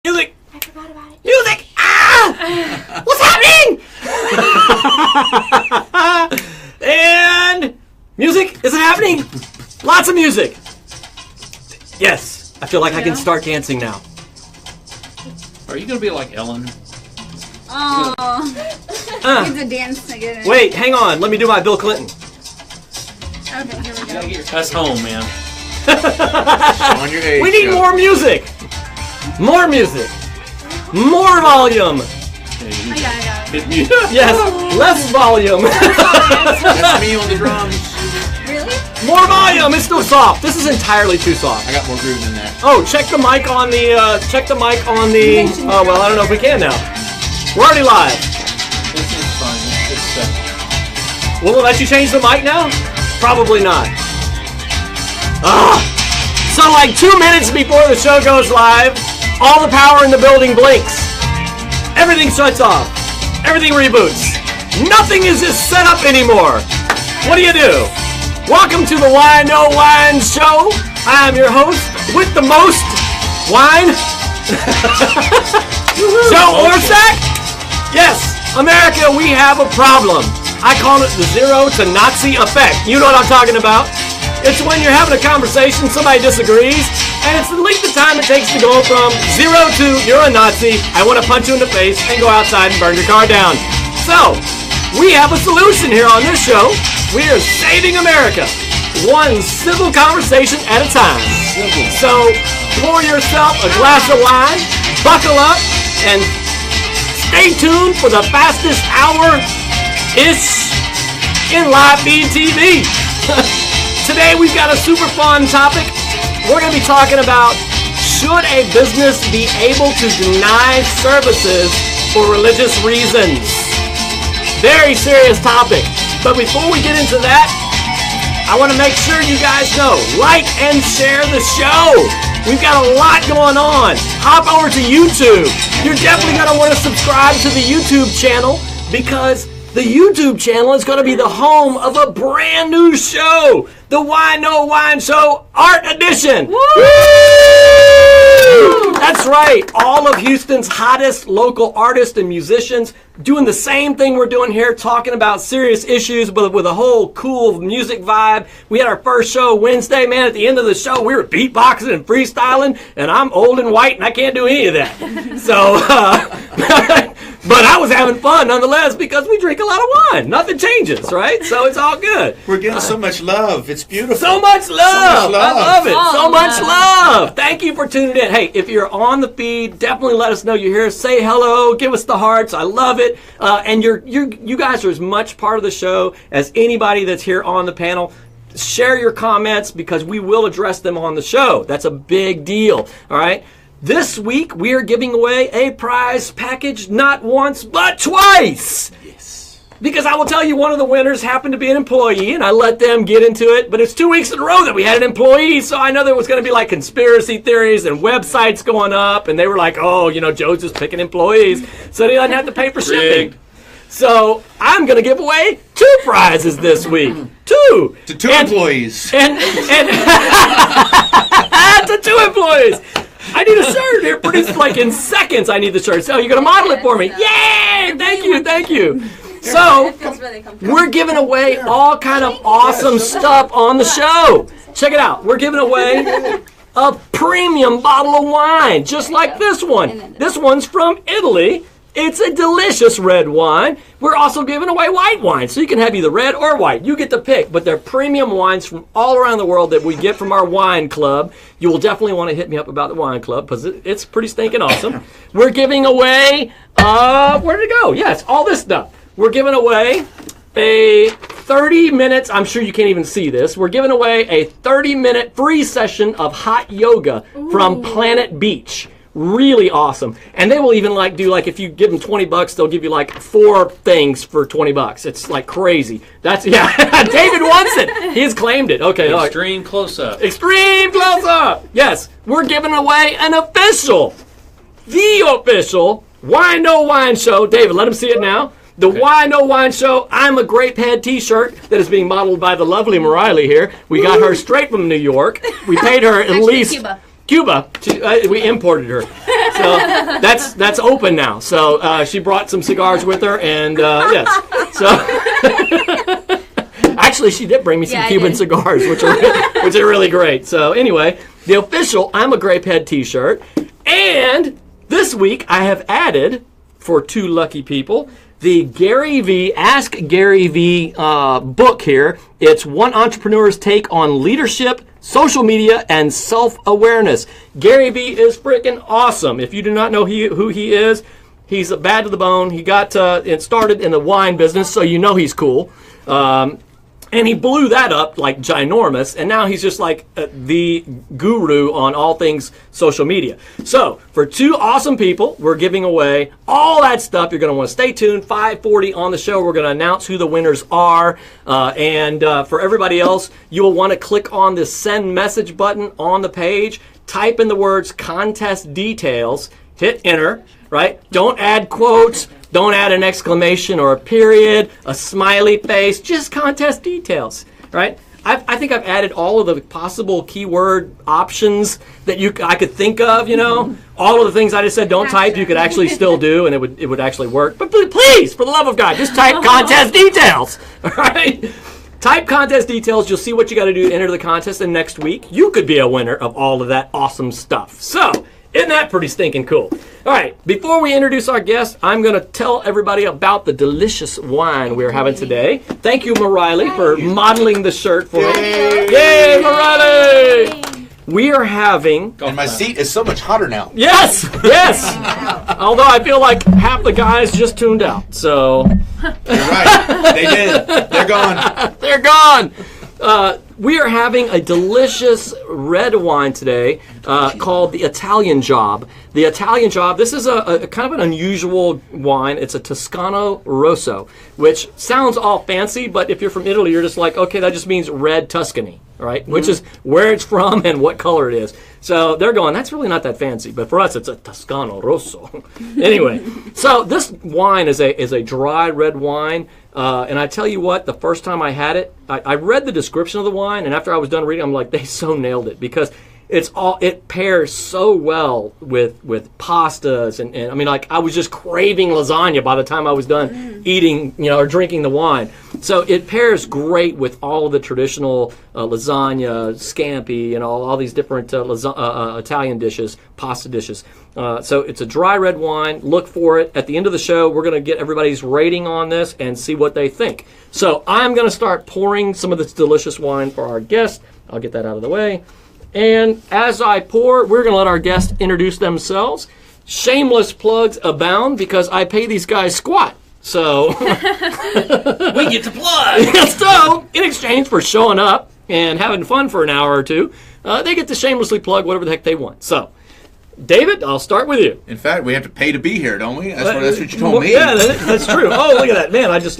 Music! I forgot about it. Music! Ah! What's happening? And music? Is it happening? Lots of music. Yes. I feel like I can start dancing now. Are you going to be like Ellen? Oh. It's a dance again. Wait, hang on. Let me do my Bill Clinton. Okay, here we You go. got to get your cuss home, man. On your age. We need more music. More music. More volume. I got it. Yes, less volume. That's me on the drums. Really? More volume. It's too soft. This is entirely too soft. I got more groove than that. Oh, check the mic on the. Oh well, I don't know if we can now. We're already live. It's fine. It's Will it let you change the mic now? Probably not. So like 2 minutes before the show goes live, all the power in the building blinks. Everything shuts off. Everything reboots. Nothing is just set up anymore. What do you do? Welcome to the Wine No Wine Show. I am your host with the most wine, Joe Orsak. Yes, America, we have a problem. I call it the zero to Nazi effect. You know what I'm talking about? It's when you're having a conversation, somebody disagrees, and it's the length of time it takes to go from zero to you're a Nazi, I want to punch you in the face, and go outside and burn your car down. So, we have a solution here on this show. We are saving America, one civil conversation at a time. So, pour yourself a glass of wine, buckle up, and stay tuned for the fastest hour-ish in live feed TV. Today we've got a super fun topic. We're going to be talking about, should a business be able to deny services for religious reasons? Very serious topic. But before we get into that, I want to make sure you guys know, like and share the show. We've got a lot going on. Hop over to YouTube. You're definitely going to want to subscribe to the YouTube channel because the YouTube channel is going to be the home of a brand new show, the Wine No Wine Show Art Edition. Woo! That's right. All of Houston's hottest local artists and musicians doing the same thing we're doing here, talking about serious issues but with a whole cool music vibe. We had our first show Wednesday, man. At the end of the show, we were beatboxing and freestyling, and I'm old and white, and I can't do any of that. So, but I was having fun nonetheless because we drink a lot of wine. Nothing changes, right? So it's all good. We're getting so much love. It's beautiful. So much love. So much love. I love it. Oh, so much love. Thank you for tuning in. Hey, if you're on the feed, definitely let us know you're here. Say hello. Give us the hearts. I love it. And you guys are as much part of the show as anybody that's here on the panel. Share your comments because we will address them on the show. That's a big deal. All right. This week, we are giving away a prize package not once, but twice. Yes. Because I will tell you, one of the winners happened to be an employee, and I let them get into it. But it's 2 weeks in a row that we had an employee, so I know there was going to be like conspiracy theories and websites going up, and they were like, oh, you know, Joe's just picking employees, so he doesn't have to pay for shipping. So I'm going to give away 2 prizes this week. 2. To 2 employees. And to 2 employees. I need a shirt here pretty, like in seconds I need the shirt. So you're going to model it for me. Yay! Thank you. So, we're giving away all kind of awesome stuff on the show. Check it out. We're giving away a premium bottle of wine, just like this one. This one's from Italy. It's a delicious red wine. We're also giving away white wine, so you can have either red or white. You get to pick, but they're premium wines from all around the world that we get from our wine club. You will definitely want to hit me up about the wine club because it's pretty stinking awesome. We're giving away, where did it go? Yes, all this stuff. We're giving away a 30 minutes, I'm sure you can't even see this. We're giving away a 30-minute free session of hot yoga from Planet Beach. Really awesome. And they will even if you give them $20, they'll give you like 4 things for $20. It's like crazy. That's, yeah, David wants it. He's claimed it. Okay. Extreme close-up. Extreme close-up. Yes. We're giving away the official Wine No Wine Show. David, let him see it now. The Wine No Wine Show, I'm a Grape Head t-shirt that is being modeled by the lovely Mariley here. We got her straight from New York. We paid her at least Cuba. Cuba. We imported her. So that's open now. So she brought some cigars with her, and yes. So actually, she did bring me some Cuban cigars, which are really great. So anyway, the official I'm a Grapehead T-shirt, and this week I have added for 2 lucky people the Gary V Ask Gary V book here. It's one entrepreneur's take on leadership, social media, and self-awareness. Gary V is freaking awesome. If you do not know who he is, he's bad to the bone. He got it started in the wine business, so you know he's cool. And he blew that up like ginormous, and now he's just like the guru on all things social media. So, for 2 awesome people, we're giving away all that stuff. You're going to want to stay tuned. 5:40 on the show, we're going to announce who the winners are. And for everybody else, you will want to click on the send message button on the page, type in the words contest details, hit enter, right? Don't add quotes. Don't add an exclamation or a period, a smiley face, just contest details, right? I think I've added all of the possible keyword options that I could think of, All of the things I just said don't type, you could actually still do, and it would actually work. But please, for the love of God, just type contest details, all right? Type contest details. You'll see what you got to do to enter the contest, and next week, you could be a winner of all of that awesome stuff. So, isn't that pretty stinking cool? All right, before we introduce our guest, I'm going to tell everybody about the delicious wine we're having today. Thank you, Mariley, for modeling the shirt for me. Yay, Mariley! We are having... And my seat is so much hotter now. Yes! Although I feel like half the guys just tuned out, so... You're right. They did. They're gone. They're gone! We are having a delicious red wine today called the Italian Job. The Italian Job, this is a kind of an unusual wine. It's a Toscano Rosso, which sounds all fancy, but if you're from Italy, you're just like, okay, that just means red Tuscany, right? Mm-hmm. Which is where it's from and what color it is. So they're going, that's really not that fancy, but for us, it's a Toscano Rosso. Anyway, so this wine is a dry red wine. And I tell you what, the first time I had it, I read the description of the wine, and after I was done reading, I'm like, they so nailed it, because it pairs so well with pastas, and I mean, like, I was just craving lasagna by the time I was done eating, or drinking the wine. So it pairs great with all of the traditional lasagna, scampi, and all these different Italian dishes, pasta dishes. So it's a dry red wine. Look for it. At the end of the show, we're going to get everybody's rating on this and see what they think. So I'm going to start pouring some of this delicious wine for our guest. I'll get that out of the way. And as I pour, we're going to let our guests introduce themselves. Shameless plugs abound because I pay these guys squat. So we get to plug. So in exchange for showing up and having fun for an hour or two, they get to shamelessly plug whatever the heck they want. So, David, I'll start with you. In fact, we have to pay to be here, don't we? That's what you told me. Yeah, that's true. Oh, look at that. Man, I just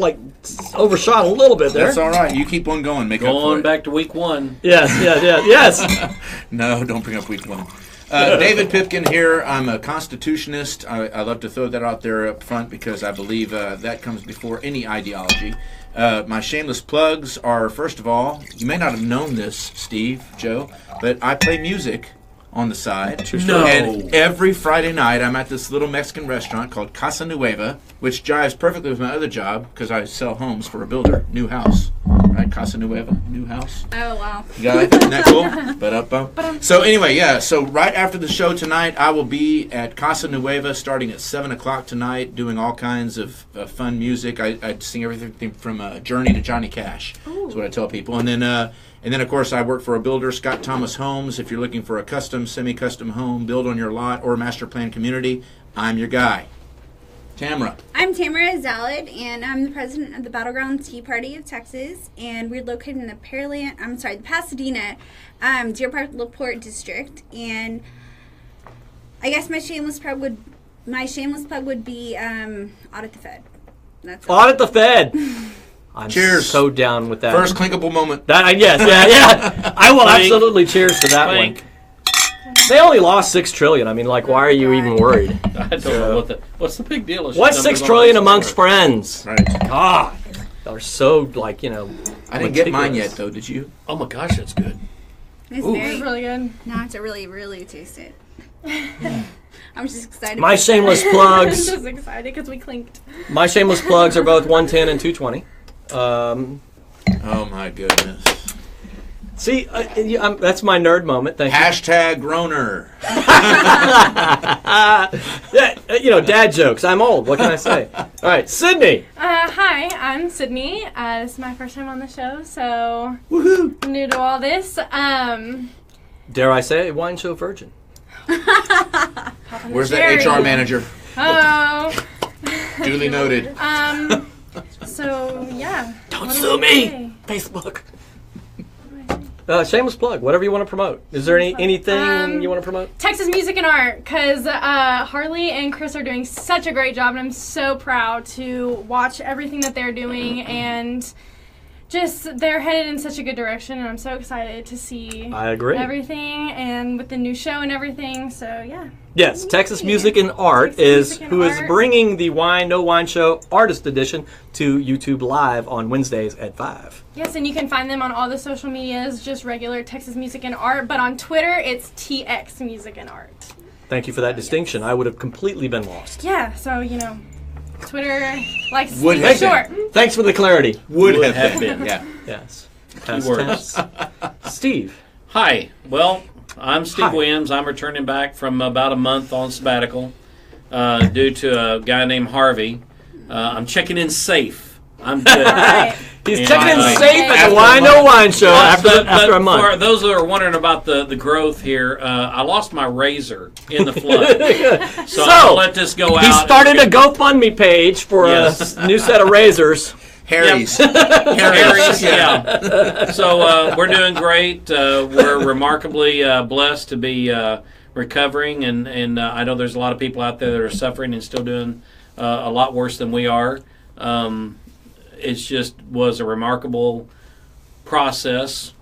overshot a little bit there. That's all right. You keep on going. Make up for it. Going back to week 1. Yes. No, don't bring up week 1. David Pipkins here. I'm a constitutionist. I love to throw that out there up front because I believe that comes before any ideology. My shameless plugs are, first of all, you may not have known this, Steve, Joe, but I play music on the side. No. And every Friday night, I'm at this little Mexican restaurant called Casa Nueva, which jives perfectly with my other job because I sell homes for a builder. New house. Right? Casa Nueva, new house. Oh, wow. You got it? Isn't that cool? So anyway, yeah. So right after the show tonight, I will be at Casa Nueva starting at 7 o'clock tonight doing all kinds of fun music. I sing everything from Journey to Johnny Cash. That's what I tell people. And then, of course, I work for a builder, Scott Thomas Homes. If you're looking for a custom, semi-custom home, build on your lot, or master plan community, I'm your guy. Tamara. I'm Tamara Zalud, and I'm the president of the Battleground Tea Party of Texas, and we're located in the Pasadena, Deer Park, LaPorte district, and I guess my shameless plug would be Audit the Fed. That's Audit the Fed. I'm cheers. So down with that. First clinkable moment. Yes. I will absolutely cheers to that one. They only lost $6 trillion. I mean, why are you even worried? I don't know what's the big deal. What's $6 trillion amongst friends? Right. God, they're so I didn't get mine yet, though. Did you? Oh my gosh, that's good. It's It's really good. Now it's really, really taste it. I'm just excited. My shameless I'm plugs. just excited because we clinked. My shameless plugs are both 110 and 220. Oh my goodness. See, that's my nerd moment. Thank you. Hashtag groaner. Yeah, dad jokes. I'm old. What can I say? All right, Sydney. Hi, I'm Sydney. This is my first time on the show, so Woohoo! I'm new to all this. Dare I say, a wine show virgin. Where's that HR manager? Oh. Duly noted. So yeah. Don't What sue do I me. say? Facebook. Shameless plug. Whatever you want to promote. Is there anything you want to promote? Texas Music and Art, because Harley and Chris are doing such a great job, and I'm so proud to watch everything that they're doing, and just they're headed in such a good direction, and I'm so excited to see I agree. everything, and with the new show and everything, so yeah. Yes, Texas Music and Art is bringing the Wine No Wine Show Artist Edition to YouTube Live on Wednesdays at 5. Yes, and you can find them on all the social medias, just regular Texas Music and Art, but on Twitter, it's TX Music and Art. Thank you for that distinction. I would have completely been lost. Yeah, so, Twitter likes to Would keep have it short. Thanks for the clarity. Would have been. Yeah. Yes. Past Keywords. tense. Steve. Hi. Well, I'm Steve Hi. Williams. I'm returning back from about a month on sabbatical due to a guy named Harvey. I'm checking in safe. I'm good. Right. He's And checking in I- safe at After the a Wine No month. Wine Show after a month. For those that are wondering about the growth here, I lost my razor in the flood. So I'll let this go out. He started a GoFundMe page for Yes. a new set of razors. Harry's. Harry's, yeah. So we're doing great. We're remarkably blessed to be recovering, and I know there's a lot of people out there that are suffering and still doing a lot worse than we are. It just was a remarkable process,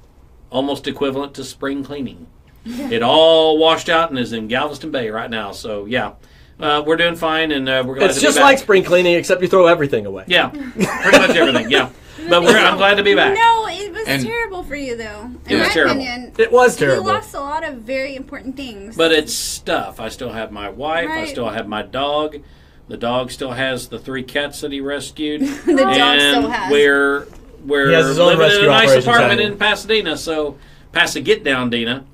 almost equivalent to spring cleaning. It all washed out and is in Galveston Bay right now. So yeah, we're doing fine, and we're glad It's to be just back. like spring cleaning, except you throw everything away. Yeah, pretty much everything. Yeah, but I'm glad to be back. No, it was And- terrible for you, though. It In was my terrible. opinion, It was you terrible. lost a lot of very important things. But it's stuff. I still have my wife. I Right. still have my dog. The dog still has the 3 cats that he rescued. The dog and still has. We're He has his own living in a rescue nice operations apartment angle. in Pasadena, so Get down, Dina,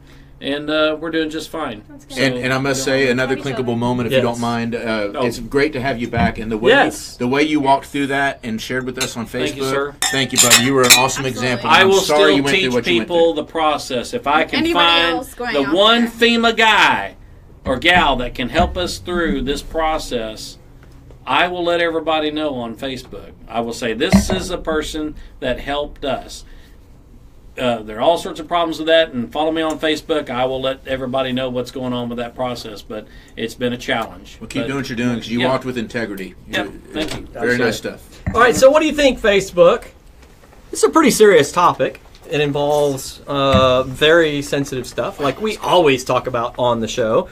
and we're doing just fine. good. And I must say, another clinkable moment, if you Yes. don't mind. It's great to have you back, and the way Yes. the way you walked through that and shared with us on Facebook. Thank you, sir. Thank you, buddy. You were an awesome Absolutely. example. I I'm will sorry still you went through teach what you went people the process. If I can Anybody find else going the out one there? FEMA guy or gal that can help us through this process, I will let everybody know on Facebook. I will say, this is a person that helped us. There are all sorts of problems with that, and follow me on Facebook. I will let everybody know what's going on with that process, but it's been a challenge. Well, keep But- doing what you're doing because you Yeah. walked with integrity. Yep, thank you. Very nice stuff. All right, so what do you think, Facebook? It's a pretty serious topic. It involves very sensitive stuff, like we always talk about on the show.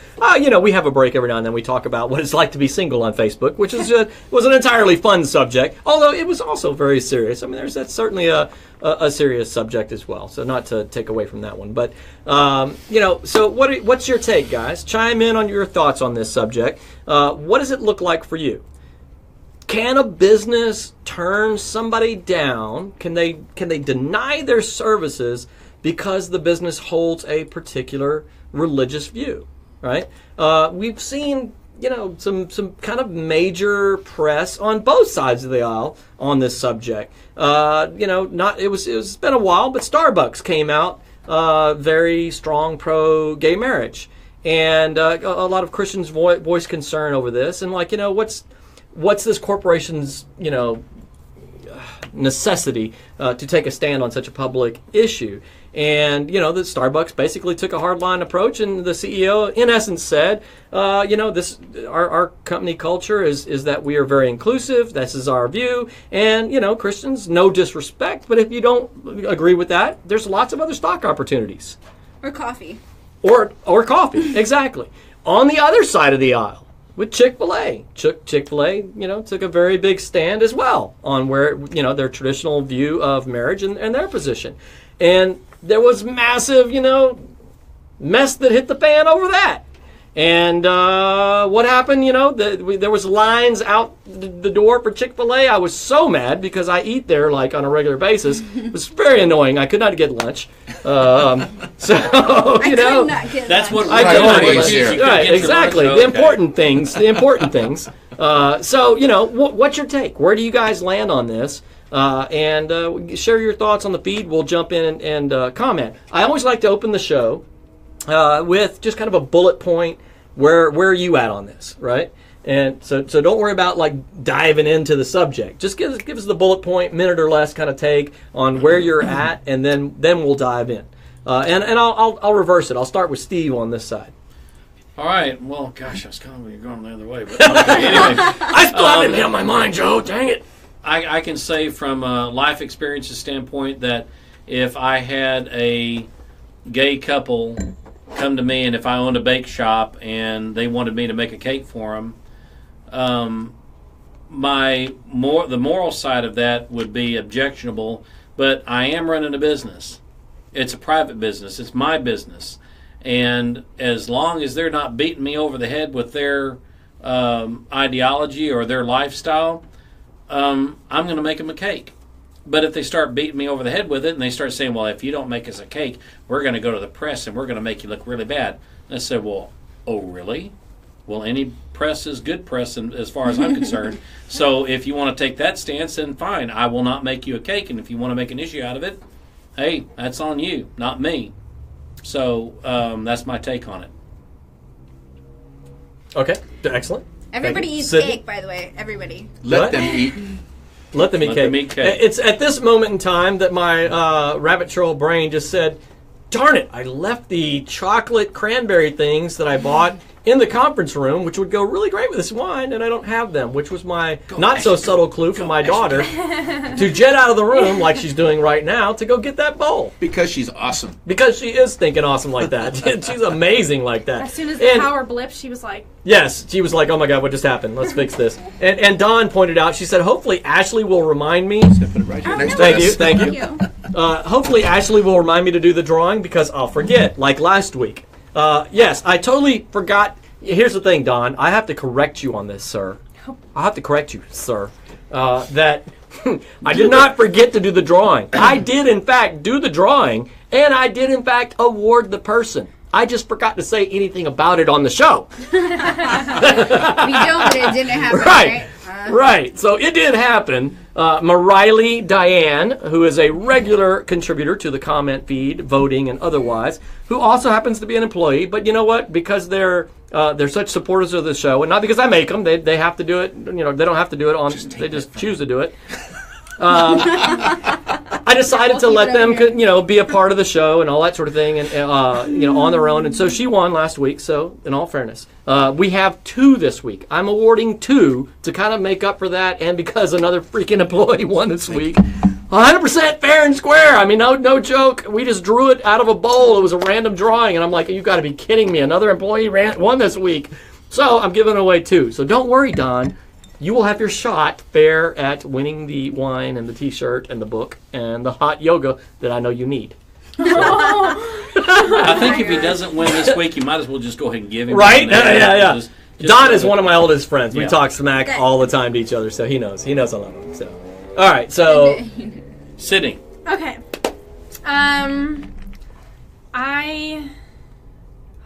We have a break every now and then. We talk about what it's like to be single on Facebook, which is was an entirely fun subject, although it was also very serious. I mean, that's certainly a serious subject as well. So not to take away from that one, but so what's your take, guys? Chime in on your thoughts on this subject. What does it look like for you? Can a business turn somebody down? Can they deny their services because the business holds a particular religious view? Right? We've seen some kind of major press on both sides of the aisle on this subject. It's been a while, but Starbucks came out very strong pro gay marriage, and a lot of Christians voiced concern over this, and what's this corporation's necessity to take a stand on such a public issue? And the Starbucks basically took a hardline approach, and the CEO in essence said, our company culture is that we are very inclusive. This is our view, and Christians, no disrespect, but if you don't agree with that, there's lots of other stock opportunities Or coffee. or coffee. Exactly. On the other side of the aisle, with Chick-fil-A. Chick-fil-A, took a very big stand as well on where, their traditional view of marriage and their position. And there was massive, mess that hit the fan over that. And what happened, there was lines out the door for Chick-fil-A. I was so mad because I eat there like on a regular basis. It was very annoying. I could not get lunch. I could not get That's lunch. what I could not get Priorities lunch. here. You could Right, get your exactly. lunch, The okay. important things. So, what's your take? Where do you guys land on this? And share your thoughts on the feed. We'll jump in and comment. I always like to open the show with just kind of a bullet point. Where are you at on this, right? And so don't worry about like diving into the subject. Just give us the bullet point, minute or less kind of take on where you're at, and then we'll dive in. And I'll reverse it. I'll start with Steve on this side. All right. Well, gosh, I was kind of going the other way. But okay, anyway, I still haven't hit on my mind, Joe. Dang it. I can say from a life experiences standpoint that if I had a gay couple come to me, and if I owned a bake shop and they wanted me to make a cake for them, the moral side of that would be objectionable. But I am running a business. It's a private business. It's my business, and as long as they're not beating me over the head with their ideology or their lifestyle, I'm going to make them a cake. But if they start beating me over the head with it and they start saying, well, if you don't make us a cake, we're going to go to the press and we're going to make you look really bad. And I said, well, oh, really? Well, any press is good press as far as I'm concerned. So if you want to take that stance, then fine. I will not make you a cake. And if you want to make an issue out of it, hey, that's on you, not me. So that's my take on it. Okay, excellent. Everybody Thank you. eats Sydney? cake, by the way. Everybody. Let What? them eat. Let them eat Let cake. them eat cake. It's at this moment in time that my rabbit trail brain just said, darn it, I left the chocolate cranberry things that I bought in the conference room, which would go really great with this wine, and I don't have them, which was my not-so-subtle clue from my daughter to jet out of the room like she's doing right now to go get that bowl. Because she's awesome. Because she is thinking awesome like that. She's amazing like that. As soon as the And- power blipped, she was like, Yes, she was like, oh my God, what just happened? Let's fix this. And Dawn pointed out, she said, hopefully Ashley will remind me. Put it right here next to Thank us. you, thank you. Hopefully Ashley will remind me to do the drawing because I'll forget, like last week. Yes, I totally forgot. Here's the thing, Dawn. I have to correct you on this, sir. I have to correct you, sir. That I did not forget to do the drawing. I did, in fact, do the drawing, and I did, in fact, award the person. I just forgot to say anything about it on the show. We don't, but it didn't happen, Right. right? Right. So it did happen. Mariley Diane, who is a regular contributor to the comment feed, voting and otherwise, who also happens to be an employee. But you know what? Because they're such supporters of the show, and not because I make them, they have to do it. They don't have to do it on. They just choose to do it. I decided to let them, be a part of the show and all that sort of thing, and on their own. And so she won last week. So, in all fairness, we have 2 this week. I'm awarding 2 to kind of make up for that, and because another freaking employee won this week. 100% fair and square. I mean, no joke. We just drew it out of a bowl. It was a random drawing, and I'm like, you got to be kidding me. Another employee won this week. So I'm giving away 2. So don't worry, Don. You will have your shot fair at winning the wine and the T-shirt and the book and the hot yoga that I know you need. I think if he doesn't win this week, you might as well just go ahead and give him. Right? one. Yeah. Just Don is one of my oldest friends. We Yeah. talk smack all the time to each other, so he knows. He knows I love him. So, all right. So, Sydney. okay.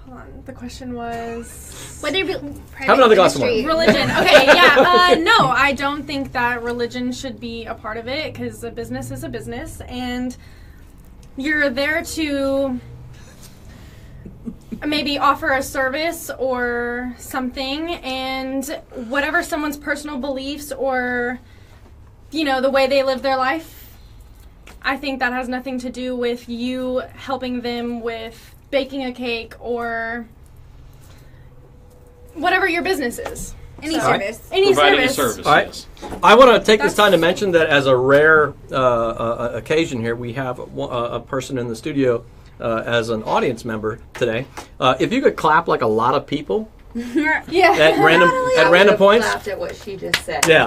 Hold on. The question was Whether it be Have another glass of industry- wine. religion. Okay, yeah. No, I don't think that religion should be a part of it because a business is a business, and you're there to maybe offer a service or something, and whatever someone's personal beliefs or the way they live their life, I think that has nothing to do with you helping them with baking a cake or whatever your business is. Any All right. service. Any Providing service. a service, All right. yes. I want to take this time to mention that as a rare occasion here, we have a person in the studio as an audience member today. If you could clap like a lot of people Yeah. at random I at random would've points. laughed at what she just said. Yeah.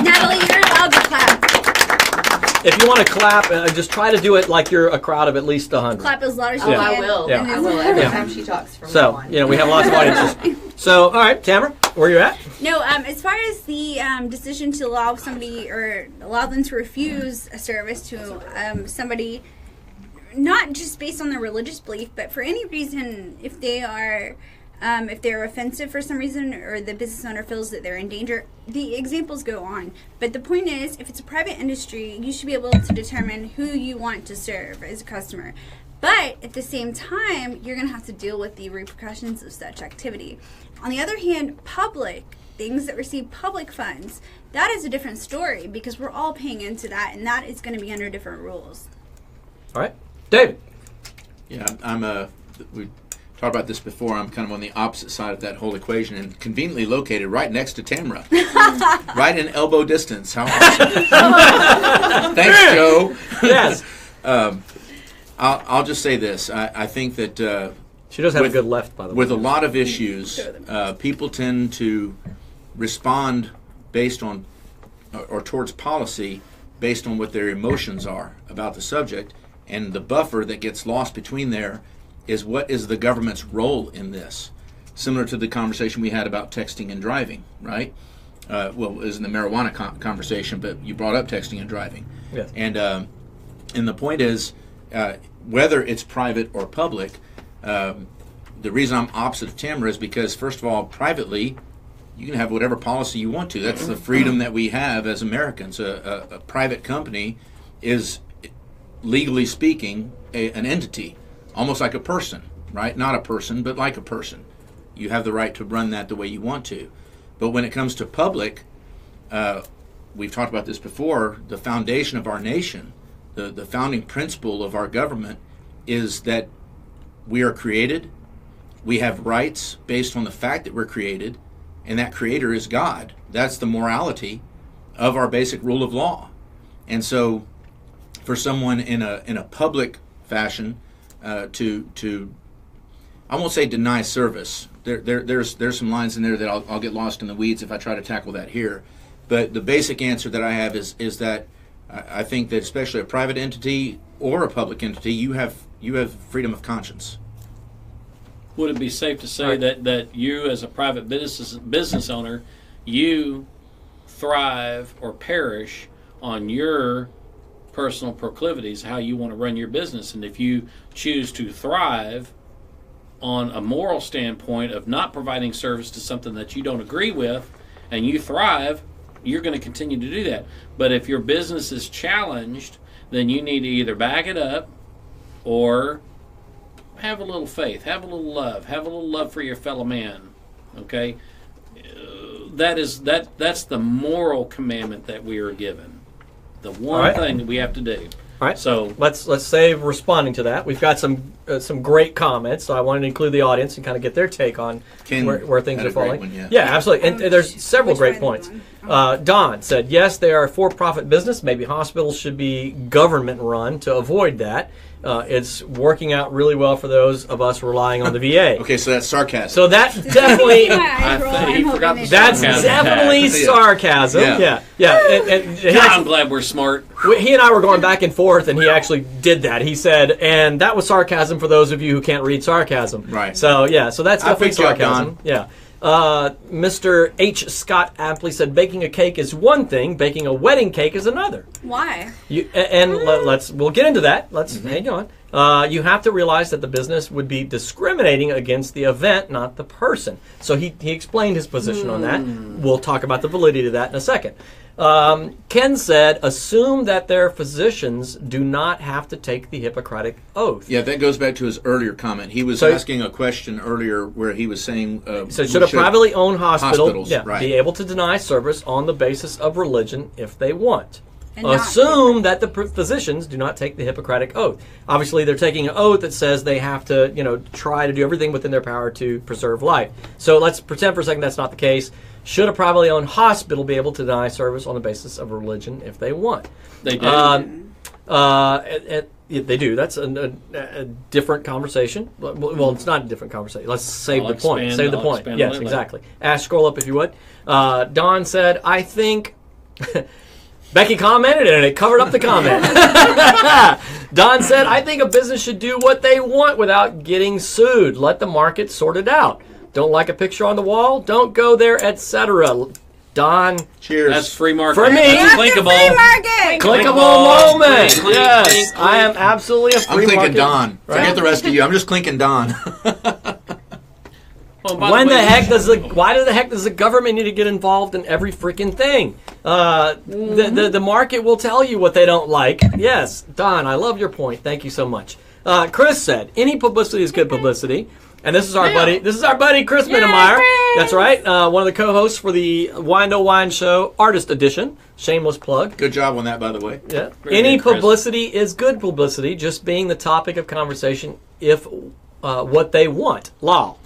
Natalie, you're allowed to clap. if you want to clap, just try to do it like you're a crowd of at least 100. Clap as loud as you Oh, can. I will. Yeah. I will every Yeah. time she talks from now So, on. we have lots of audiences. So, all right, Tamara, where you at? No, as far as the decision to allow somebody or allow them to refuse a service to somebody, not just based on their religious belief, but for any reason, if they're offensive for some reason or the business owner feels that they're in danger, the examples go on. But the point is, if it's a private industry, you should be able to determine who you want to serve as a customer. But at the same time, you're going to have to deal with the repercussions of such activity. On the other hand, public things that receive public funds, that is a different story because we're all paying into that, and that is going to be under different rules. All right, David. Yeah, we talked about this before. I'm kind of on the opposite side of that whole equation and conveniently located right next to Tamara. Right in elbow distance. How awesome. Thanks, Joe. Yes. I'll just say this. I think that She does have a good left, by the way. with a lot of issues, people tend to respond based on or towards policy based on what their emotions are about the subject, and the buffer that gets lost between there is what is the government's role in this. Similar to the conversation we had about texting and driving, right? Well, it was in the marijuana conversation, but you brought up texting and driving. Yes. And the point is, whether it's private or public, the reason I'm opposite of Tamara is because, first of all, privately, you can have whatever policy you want to. That's the freedom that we have as Americans. A private company is, legally speaking, an entity, almost like a person, right? Not a person, but like a person. You have the right to run that the way you want to. But when it comes to public, we've talked about this before, the foundation of our nation, the founding principle of our government is that we are created, we have rights based on the fact that we're created, and that creator is God. That's the morality of our basic rule of law. And so for someone in a public fashion to I won't say deny service. There's some lines in there that I'll get lost in the weeds if I try to tackle that here. But the basic answer that I have is that I think that especially a private entity or a public entity, you have freedom of conscience. Would it be safe to say that you, as a private business owner, you thrive or perish on your personal proclivities, how you want to run your business? And if you choose to thrive on a moral standpoint of not providing service to something that you don't agree with, and you thrive, you're going to continue to do that. But if your business is challenged, then you need to either back it up or have a little faith, have a little love for your fellow man. Okay, that's the moral commandment that we are given. The one thing that we have to do. All right. So let's save responding to that. We've got some great comments, so I wanted to include the audience and kind of get their take on where things are falling. One, yeah, absolutely. And there's several great points. Don said, yes, they are a for-profit business. Maybe hospitals should be government-run to avoid that. It's working out really well for those of us relying on the VA. Okay, so that's sarcasm. So that's definitely he forgot the that's sarcasm. definitely sarcasm. Yeah. And I'm glad we're smart. he and I were going back and forth, and he actually did that. He said, and that was sarcasm for those of you who can't read sarcasm. Right. So, yeah, so that's definitely picked you up, sarcasm. Don. Yeah. Mr. H. Scott aptly said, baking a cake is one thing, baking a wedding cake is another. Why? We'll get into that. Let's hang on. You have to realize that the business would be discriminating against the event, not the person. So he explained his position on that. We'll talk about the validity of that in a second. Ken said, assume that their physicians do not have to take the Hippocratic Oath. Yeah, that goes back to his earlier comment. He was asking a question earlier where he was saying... so should a privately owned hospital right. be able to deny service on the basis of religion if they want? And Assume that the physicians do not take the Hippocratic Oath. Obviously, they're taking an oath that says they have to, try to do everything within their power to preserve life. So let's pretend for a second that's not the case. Should a privately owned hospital be able to deny service on the basis of religion if they want? They do. They do. That's a different conversation. Well, it's not a different conversation. Let's save the point. Save the point. Yes, exactly. Ash, scroll up if you would. Don said, I think... Becky commented, and it covered up the comment. Don said, I think a business should do what they want without getting sued. Let the market sort it out. Don't like a picture on the wall? Don't go there, etc. Don. Cheers. That's free market. For me. That's Clickable. clickable. Free market. Clickable moment. Clink, Yes. clink, clink. I am absolutely a I'm free clinking market. Don. Right? Forget the rest of you. I'm just clinking Don. Well, by When way, the heck does why the heck does the government need to get involved in every freaking thing? The market will tell you what they don't like. Yes, Don, I love your point. Thank you so much. Chris said, any publicity is good publicity. And this is our buddy. This is our buddy Chris Minnemeyer. Chris! That's right. One of the co-hosts for the Wine to Wine Show Artist Edition. Shameless plug. Good job on that, by the way. Yeah. Very Any good, Chris. publicity is good publicity. Just being the topic of conversation if what they want. Lol.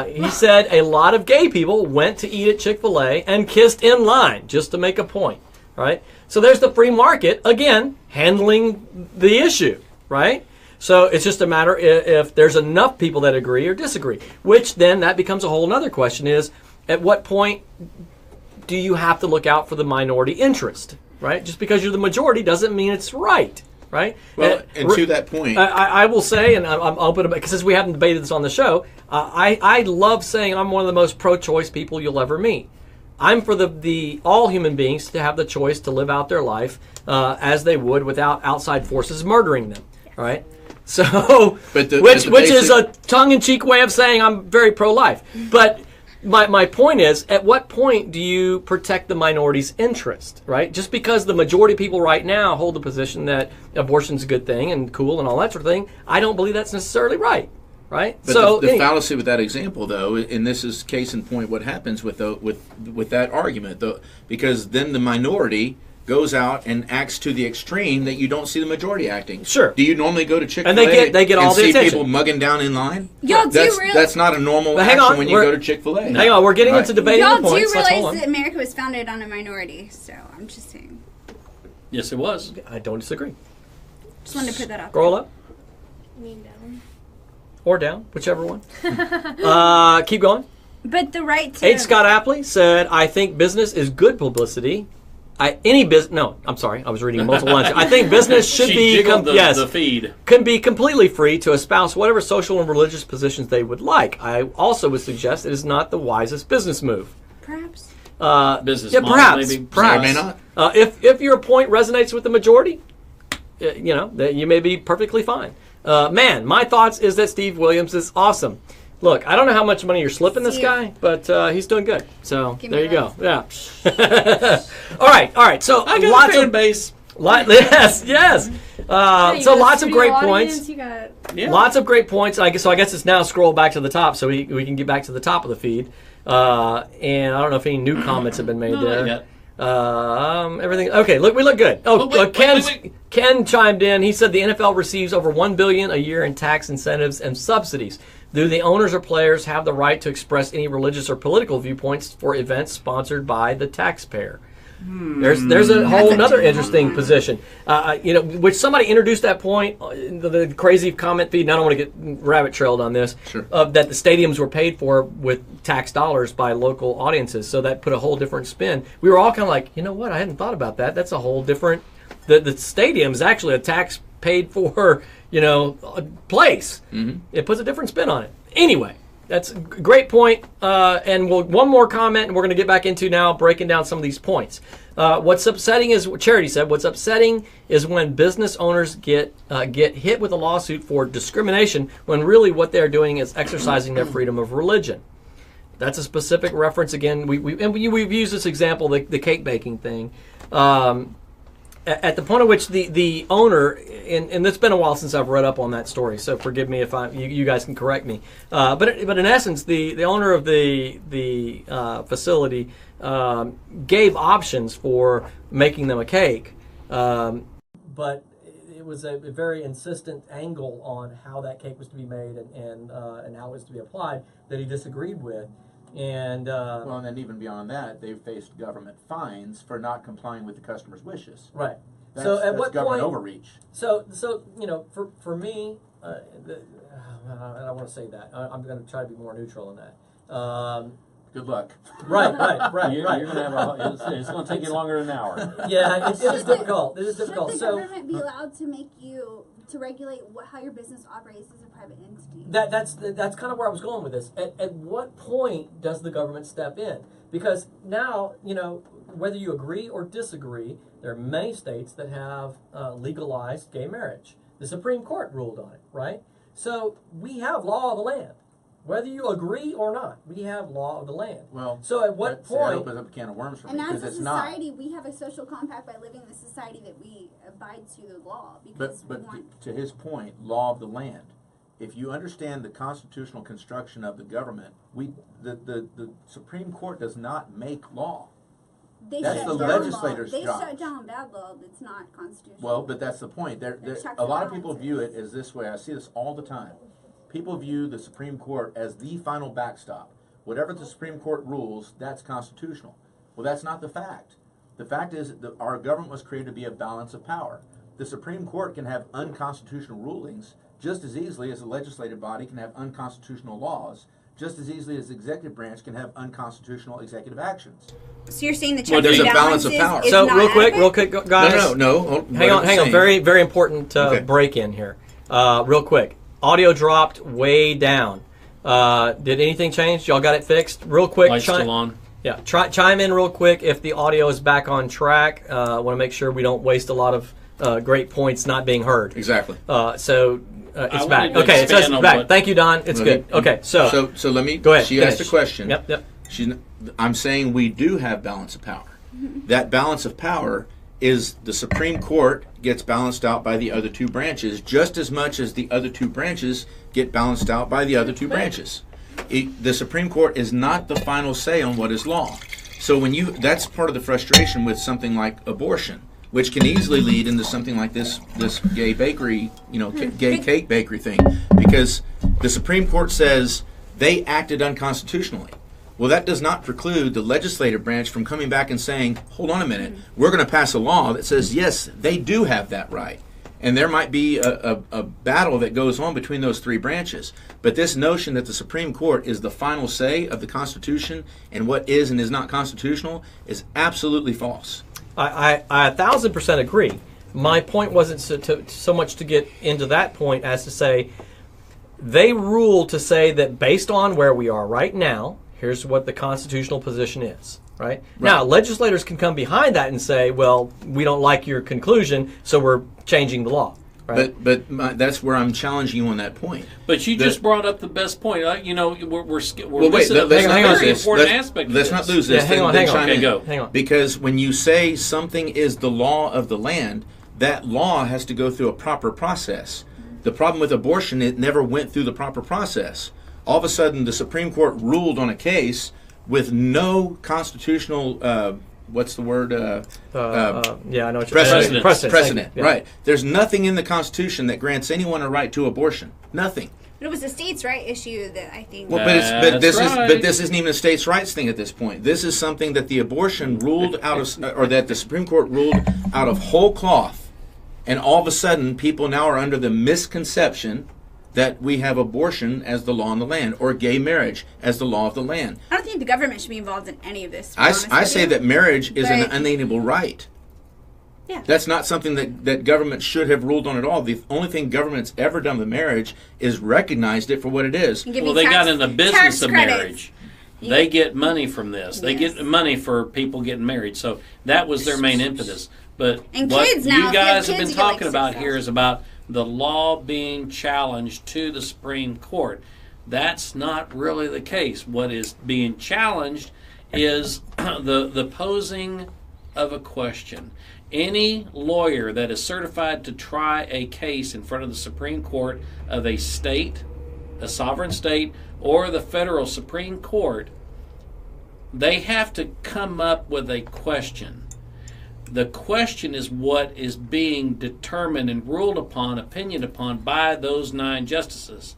He said a lot of gay people went to eat at Chick-fil-A and kissed in line just to make a point, right? So there's the free market, again, handling the issue, right? So it's just a matter if there's enough people that agree or disagree, which then that becomes a whole other question is, at what point do you have to look out for the minority interest, right? Just because you're the majority doesn't mean it's right. Right? Well, and to that point, I will say, and I'm open about, because since we haven't debated this on the show, I love saying I'm one of the most pro-choice people you'll ever meet. I'm for the all human beings to have the choice to live out their life as they would without outside forces murdering them. Right? So, which is a tongue-in-cheek way of saying I'm very pro-life. But my point is, at what point do you protect the minority's interest, right? Just because the majority of people right now hold the position that abortion's a good thing and cool and all that sort of thing, I don't believe that's necessarily right, right? But so the fallacy with that example, though, and this is case in point, what happens with that argument, though, because then the minority goes out and acts to the extreme that you don't see the majority acting. Sure. Do you normally go to Chick-fil-A And they get all and the see attention. people mugging down in line? Y'all do realize That's not a normal But hang action on, when you go to Chick-fil-A. Hang on, we're getting into debating y'all the points. do Let's hold realize on. that America was founded on a minority, so I'm just saying. Yes, it was. I don't disagree. Just wanted to put that out Scroll up or down, whichever one. Keep going. there. But the right to... H. Scott Apley said, I think business is good publicity. I'm sorry, I was reading multiple lines. I think business should She be jiggled the feed. can be completely free to espouse whatever social and religious positions they would like. I also would suggest it is not the wisest business move. Perhaps. Business Yeah, model, perhaps. maybe. Perhaps. May not. If your point resonates with the majority, that you may be perfectly fine. Man, my thoughts is that Steve Williams is awesome. Look, I don't know how much money you're slipping this Steve. guy, but he's doing good. So Give there me you go. Yeah. all right. So I got lots a fan of base. Yes. So lots of great points. You got Yeah. Lots of great points. I guess it's now scroll back to the top so we can get back to the top of the feed. And I don't know if any new comments have been made No, there. not yet. Everything okay. Look, we look good. Oh, wait. Ken chimed in. He said the NFL receives over $1 billion a year in tax incentives and subsidies. Do the owners or players have the right to express any religious or political viewpoints for events sponsored by the taxpayer? There's a whole other interesting position. Which somebody introduced that point, the crazy comment feed, and I don't want to get rabbit trailed on this, Sure. that the stadiums were paid for with tax dollars by local audiences. So that put a whole different spin. We were all kind of like, you know what, I hadn't thought about that. That's a whole different, the stadium is actually a tax paid for, place. Mm-hmm. It puts a different spin on it. Anyway. That's a great point. And one more comment, and we're going to get back into now breaking down some of these points. What's upsetting is, Charity said, what's upsetting is when business owners get hit with a lawsuit for discrimination when really what they're doing is exercising their freedom of religion. That's a specific reference. Again, we've used this example, the cake baking thing. At the point at which the owner, and it's been a while since I've read up on that story, so forgive me if you guys can correct me. But in essence, the owner of the facility gave options for making them a cake, but it was a very insistent angle on how that cake was to be made and how it was to be applied that he disagreed with. And And then even beyond that, they've faced government fines for not complying with the customer's wishes. right. That's, So at that's what government point? overreach. So for me, and I don't want to say that. I'm going to try to be more neutral in that. Good luck. Right. You're going to have it's going to take you longer than an hour. Yeah, it is difficult. It is difficult. Should the government be allowed to make you to regulate how your business operates as a private entity? That's kind of where I was going with this. At what point does the government step in? Because now, whether you agree or disagree, there are many states that have legalized gay marriage. The Supreme Court ruled on it, right? So we have law of the land. Whether you agree or not, we have law of the land. Well, so at what point? That opens up a can of worms for me, and as because a it's not. society, we have a social compact by living in the society that we abide to the law. Because But we want to his point, law of the land. If you understand the constitutional construction of the government, the Supreme Court does not make law. That's shut the down legislator's law. They job. shut down bad law that's not constitutional. Well, but that's the point. A lot of people view it as this way. I see this all the time. People view the Supreme Court as the final backstop. Whatever the Supreme Court rules, that's constitutional. Well, that's not the fact. The fact is that our government was created to be a balance of power. The Supreme Court can have unconstitutional rulings just as easily as the legislative body can have unconstitutional laws, just as easily as the executive branch can have unconstitutional executive actions. So you're saying the Well, check there's and a balance of balances power. is So not real quick, adequate? guys. No. Hang on. Very, very important break in here. Real quick. Audio dropped way down. Did anything change? Y'all got it fixed? Real quick. Light's still on. Yeah. Chime in real quick if the audio is back on track. I want to make sure we don't waste a lot of great points not being heard. Exactly. It's back. Okay, it's back. Thank you, Don. It's good. Okay, so let me go ahead. She asked a question. Yep. I'm saying we do have balance of power. That balance of power is the Supreme Court gets balanced out by the other two branches just as much as the other two branches get balanced out by the other two branches. The Supreme Court is not the final say on what is law. So that's part of the frustration with something like abortion, which can easily lead into something like this gay bakery, gay cake bakery thing, because the Supreme Court says they acted unconstitutionally. Well, that does not preclude the legislative branch from coming back and saying, hold on a minute, we're going to pass a law that says, yes, they do have that right. And there might be a battle that goes on between those three branches. But this notion that the Supreme Court is the final say of the Constitution and what is and is not constitutional is absolutely false. I 1,000% agree. My point wasn't so much to get into that point as to say they ruled to say that based on where we are right now, here's what the constitutional position is. Right? Now, legislators can come behind that and say, well, we don't like your conclusion, so we're changing the law. Right? But that's where I'm challenging you on that point. But you just brought up the best point. We're well, wait, missing a very important aspect of Let's this. not lose this. Hang on. Okay, go. Hang on. Because when you say something is the law of the land, that law has to go through a proper process. The problem with abortion, it never went through the proper process. All of a sudden, the Supreme Court ruled on a case with no constitutional, what's the word? Yeah, I know what precedent. Precedent. Yeah. Right. There's nothing in the Constitution that grants anyone a right to abortion. Nothing. But it was a states' right issue that I think. Well, but this isn't even a states' rights thing at this point. This is something that the abortion ruled out of, or that the Supreme Court ruled out of whole cloth, and all of a sudden, people now are under the misconception that we have abortion as the law in the land, or gay marriage as the law of the land. I don't think the government should be involved in any of this. I say that marriage is an unalienable right. Yeah. That's not something that government should have ruled on at all. The only thing government's ever done with marriage is recognized it for what it is. Well, they got in the business of marriage. They get money from this. They get money for people getting married. So that was their main impetus. But what you guys have been talking about here is about the law being challenged to the Supreme Court. That's not really the case. What is being challenged is the posing of a question. Any lawyer that is certified to try a case in front of the Supreme Court of a state, a sovereign state, or the federal Supreme Court, they have to come up with a question. The question is what is being determined and ruled upon, opinion upon by those 9 justices.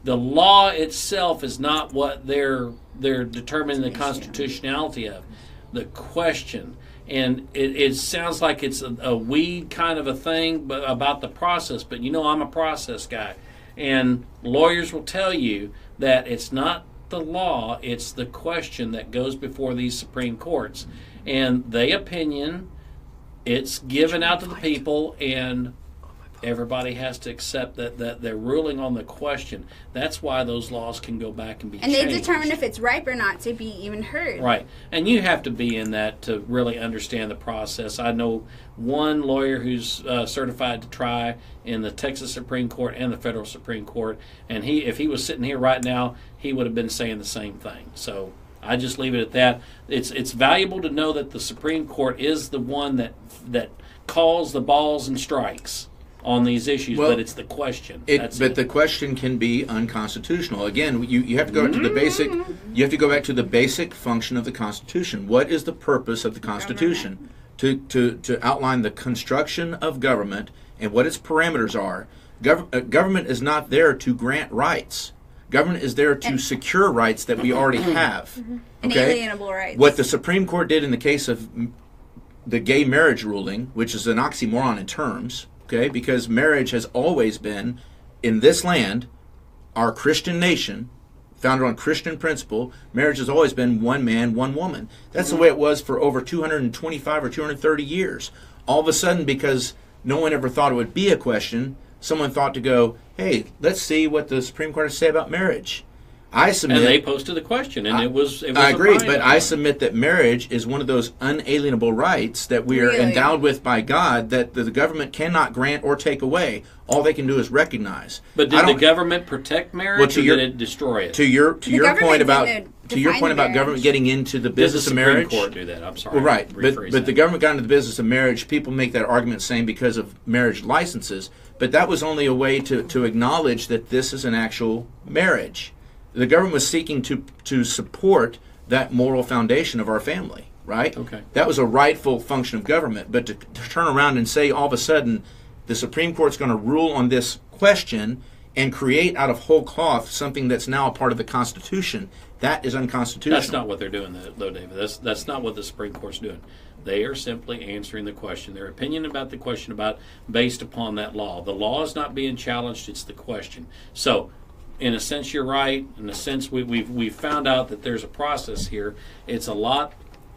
The law itself is not what they're determining the constitutionality of. The question. And it sounds like it's a weed kind of a thing about the process, but I'm a process guy. And lawyers will tell you that it's not the law, it's the question that goes before these Supreme Courts. And they opinion, it's given out to the people, and everybody has to accept that they're ruling on the question. That's why those laws can go back and be changed. And they determine if it's ripe or not to be even heard. Right. And you have to be in that to really understand the process. I know one lawyer who's certified to try in the Texas Supreme Court and the Federal Supreme Court, and if he was sitting here right now, he would have been saying the same thing. So I just leave it at that. It's valuable to know that the Supreme Court is the one that calls the balls and strikes on these issues, but it's the question. But the question can be unconstitutional. Again, you have to go back to the basic. You have to go back to the basic function of the Constitution. What is the purpose of the Constitution? To outline the construction of government and what its parameters are. Government is not there to grant rights. Government is there to secure rights that we already have. Okay? Inalienable rights. What the Supreme Court did in the case of the gay marriage ruling, which is an oxymoron in terms. Okay, because marriage has always been, in this land, our Christian nation, founded on Christian principle, marriage has always been one man, one woman. That's the way it was for over 225 or 230 years. All of a sudden, because no one ever thought it would be a question, someone thought to go, hey, let's see what the Supreme Court has to say about marriage. I submit, and they posted the question, and it was I agree, but I one. submit that marriage is one of those unalienable rights that we are endowed with by God that the government cannot grant or take away. All they can do is recognize. But did the government protect marriage, or did it destroy it? To your point about government getting into the business of marriage. Did the Supreme Court do that? I'm sorry. Well, right, but the government got into the business of marriage. People make that argument saying because of marriage licenses, but that was only a way to acknowledge that this is an actual marriage. The government was seeking to support that moral foundation of our family, right? Okay. That was a rightful function of government. But to turn around and say all of a sudden the Supreme Court's going to rule on this question and create out of whole cloth something that's now a part of the Constitution, that is unconstitutional. That's not what they're doing, though, David. That's not what the Supreme Court's doing. They are simply answering the question. Their opinion about the question based upon that law. The law is not being challenged. It's the question. So, in a sense, you're right. In a sense, we've found out that there's a process here. It's a lot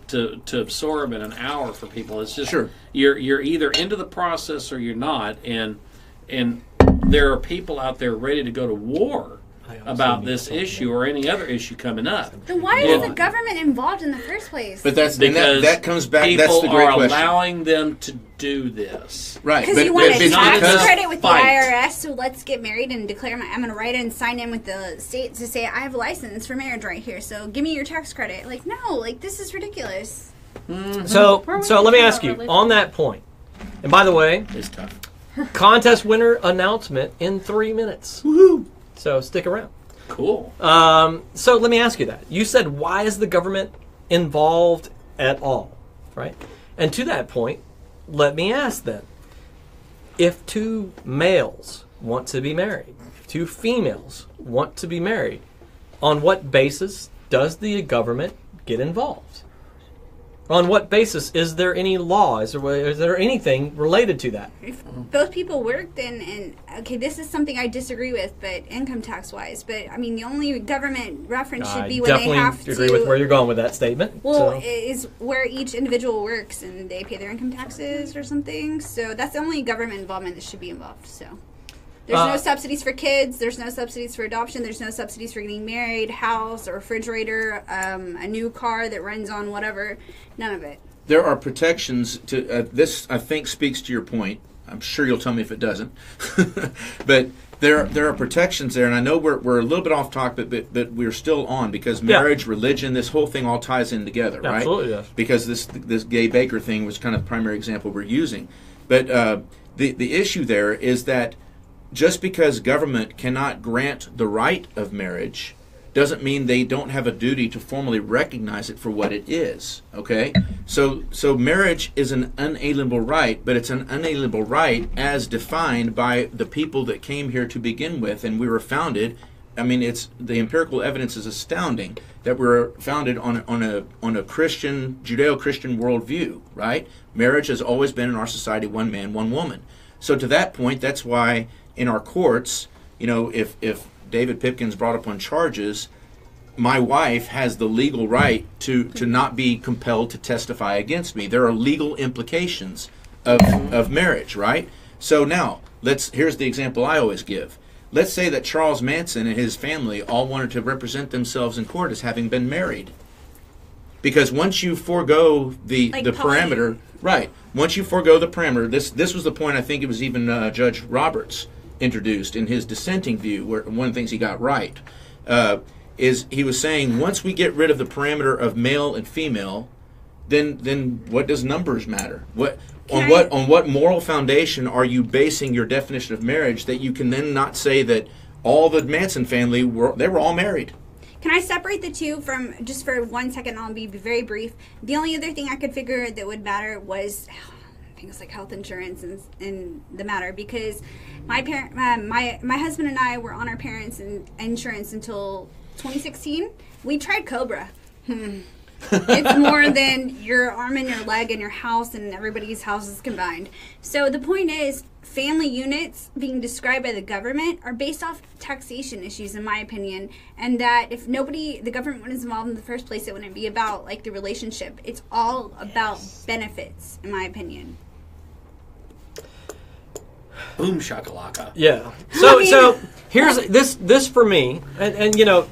to absorb in an hour for people. It's just you're either into the process or you're not, and there are people out there ready to go to war about this issue or any other issue coming up. Then why is the government involved in the first place? But that's because that comes back. People that's the great are question. allowing them to do this, right? Because you want a tax credit with fight. the IRS, so let's get married and declare I'm going to write and sign in with the state to say I have a license for marriage right here. So give me your tax credit. Like no, this is ridiculous. Mm-hmm. So let me ask you on that point. And by the way, it's tough. Contest winner announcement in 3 minutes. Woohoo! So stick around. Cool. So let me ask you that. You said, why is the government involved at all? Right? And to that point, let me ask then. If two males want to be married, two females want to be married, on what basis does the government get involved? On what basis? Is there any law? Is there anything related to that? If both people work, then, okay, this is something I disagree with, but income tax wise. But, I mean, the only government reference should be when they have to. I definitely agree with where you're going with that statement. Well, is where each individual works and they pay their income taxes or something. So that's the only government involvement that should be involved. So there's no subsidies for kids. There's no subsidies for adoption. There's no subsidies for getting married, house, a refrigerator, a new car that runs on whatever. None of it. There are protections to this. I think speaks to your point. I'm sure you'll tell me if it doesn't. But there are protections there, and I know we're a little bit off topic, but we're still on because marriage, religion, this whole thing all ties in together, right? Absolutely, yes. Because this gay baker thing was kind of the primary example we're using. But the issue there is that just because government cannot grant the right of marriage doesn't mean they don't have a duty to formally recognize it for what it is, okay? So marriage is an unalienable right, but it's an unalienable right as defined by the people that came here to begin with, and we were founded. I mean, the empirical evidence is astounding that we're founded on a Christian, Judeo-Christian worldview, right? Marriage has always been in our society one man, one woman. So to that point, that's why in our courts, if David Pipkins brought up on charges, my wife has the legal right to not be compelled to testify against me. There are legal implications of marriage, right? So now, here's the example I always give. Let's say that Charles Manson and his family all wanted to represent themselves in court as having been married. Because once you forego the parameter, right, once you forego the parameter, this was the point I think it was even Judge Roberts introduced in his dissenting view, where one of the things he got right, is he was saying once we get rid of the parameter of male and female, then what does numbers matter? On what moral foundation are you basing your definition of marriage that you can then not say that all the Manson family were all married? Can I separate the two from just for 1 second? I'll be very brief. The only other thing I could figure that would matter was things like health insurance and the matter, because my husband and I were on our parents' insurance until 2016. We tried Cobra. It's more than your arm and your leg and your house and everybody's houses combined. So the point is, family units being described by the government are based off taxation issues, in my opinion, and that if the government was involved in the first place, it wouldn't be about like the relationship. It's all about benefits, in my opinion. Boom shakalaka. Yeah. So here's this for me, and you know,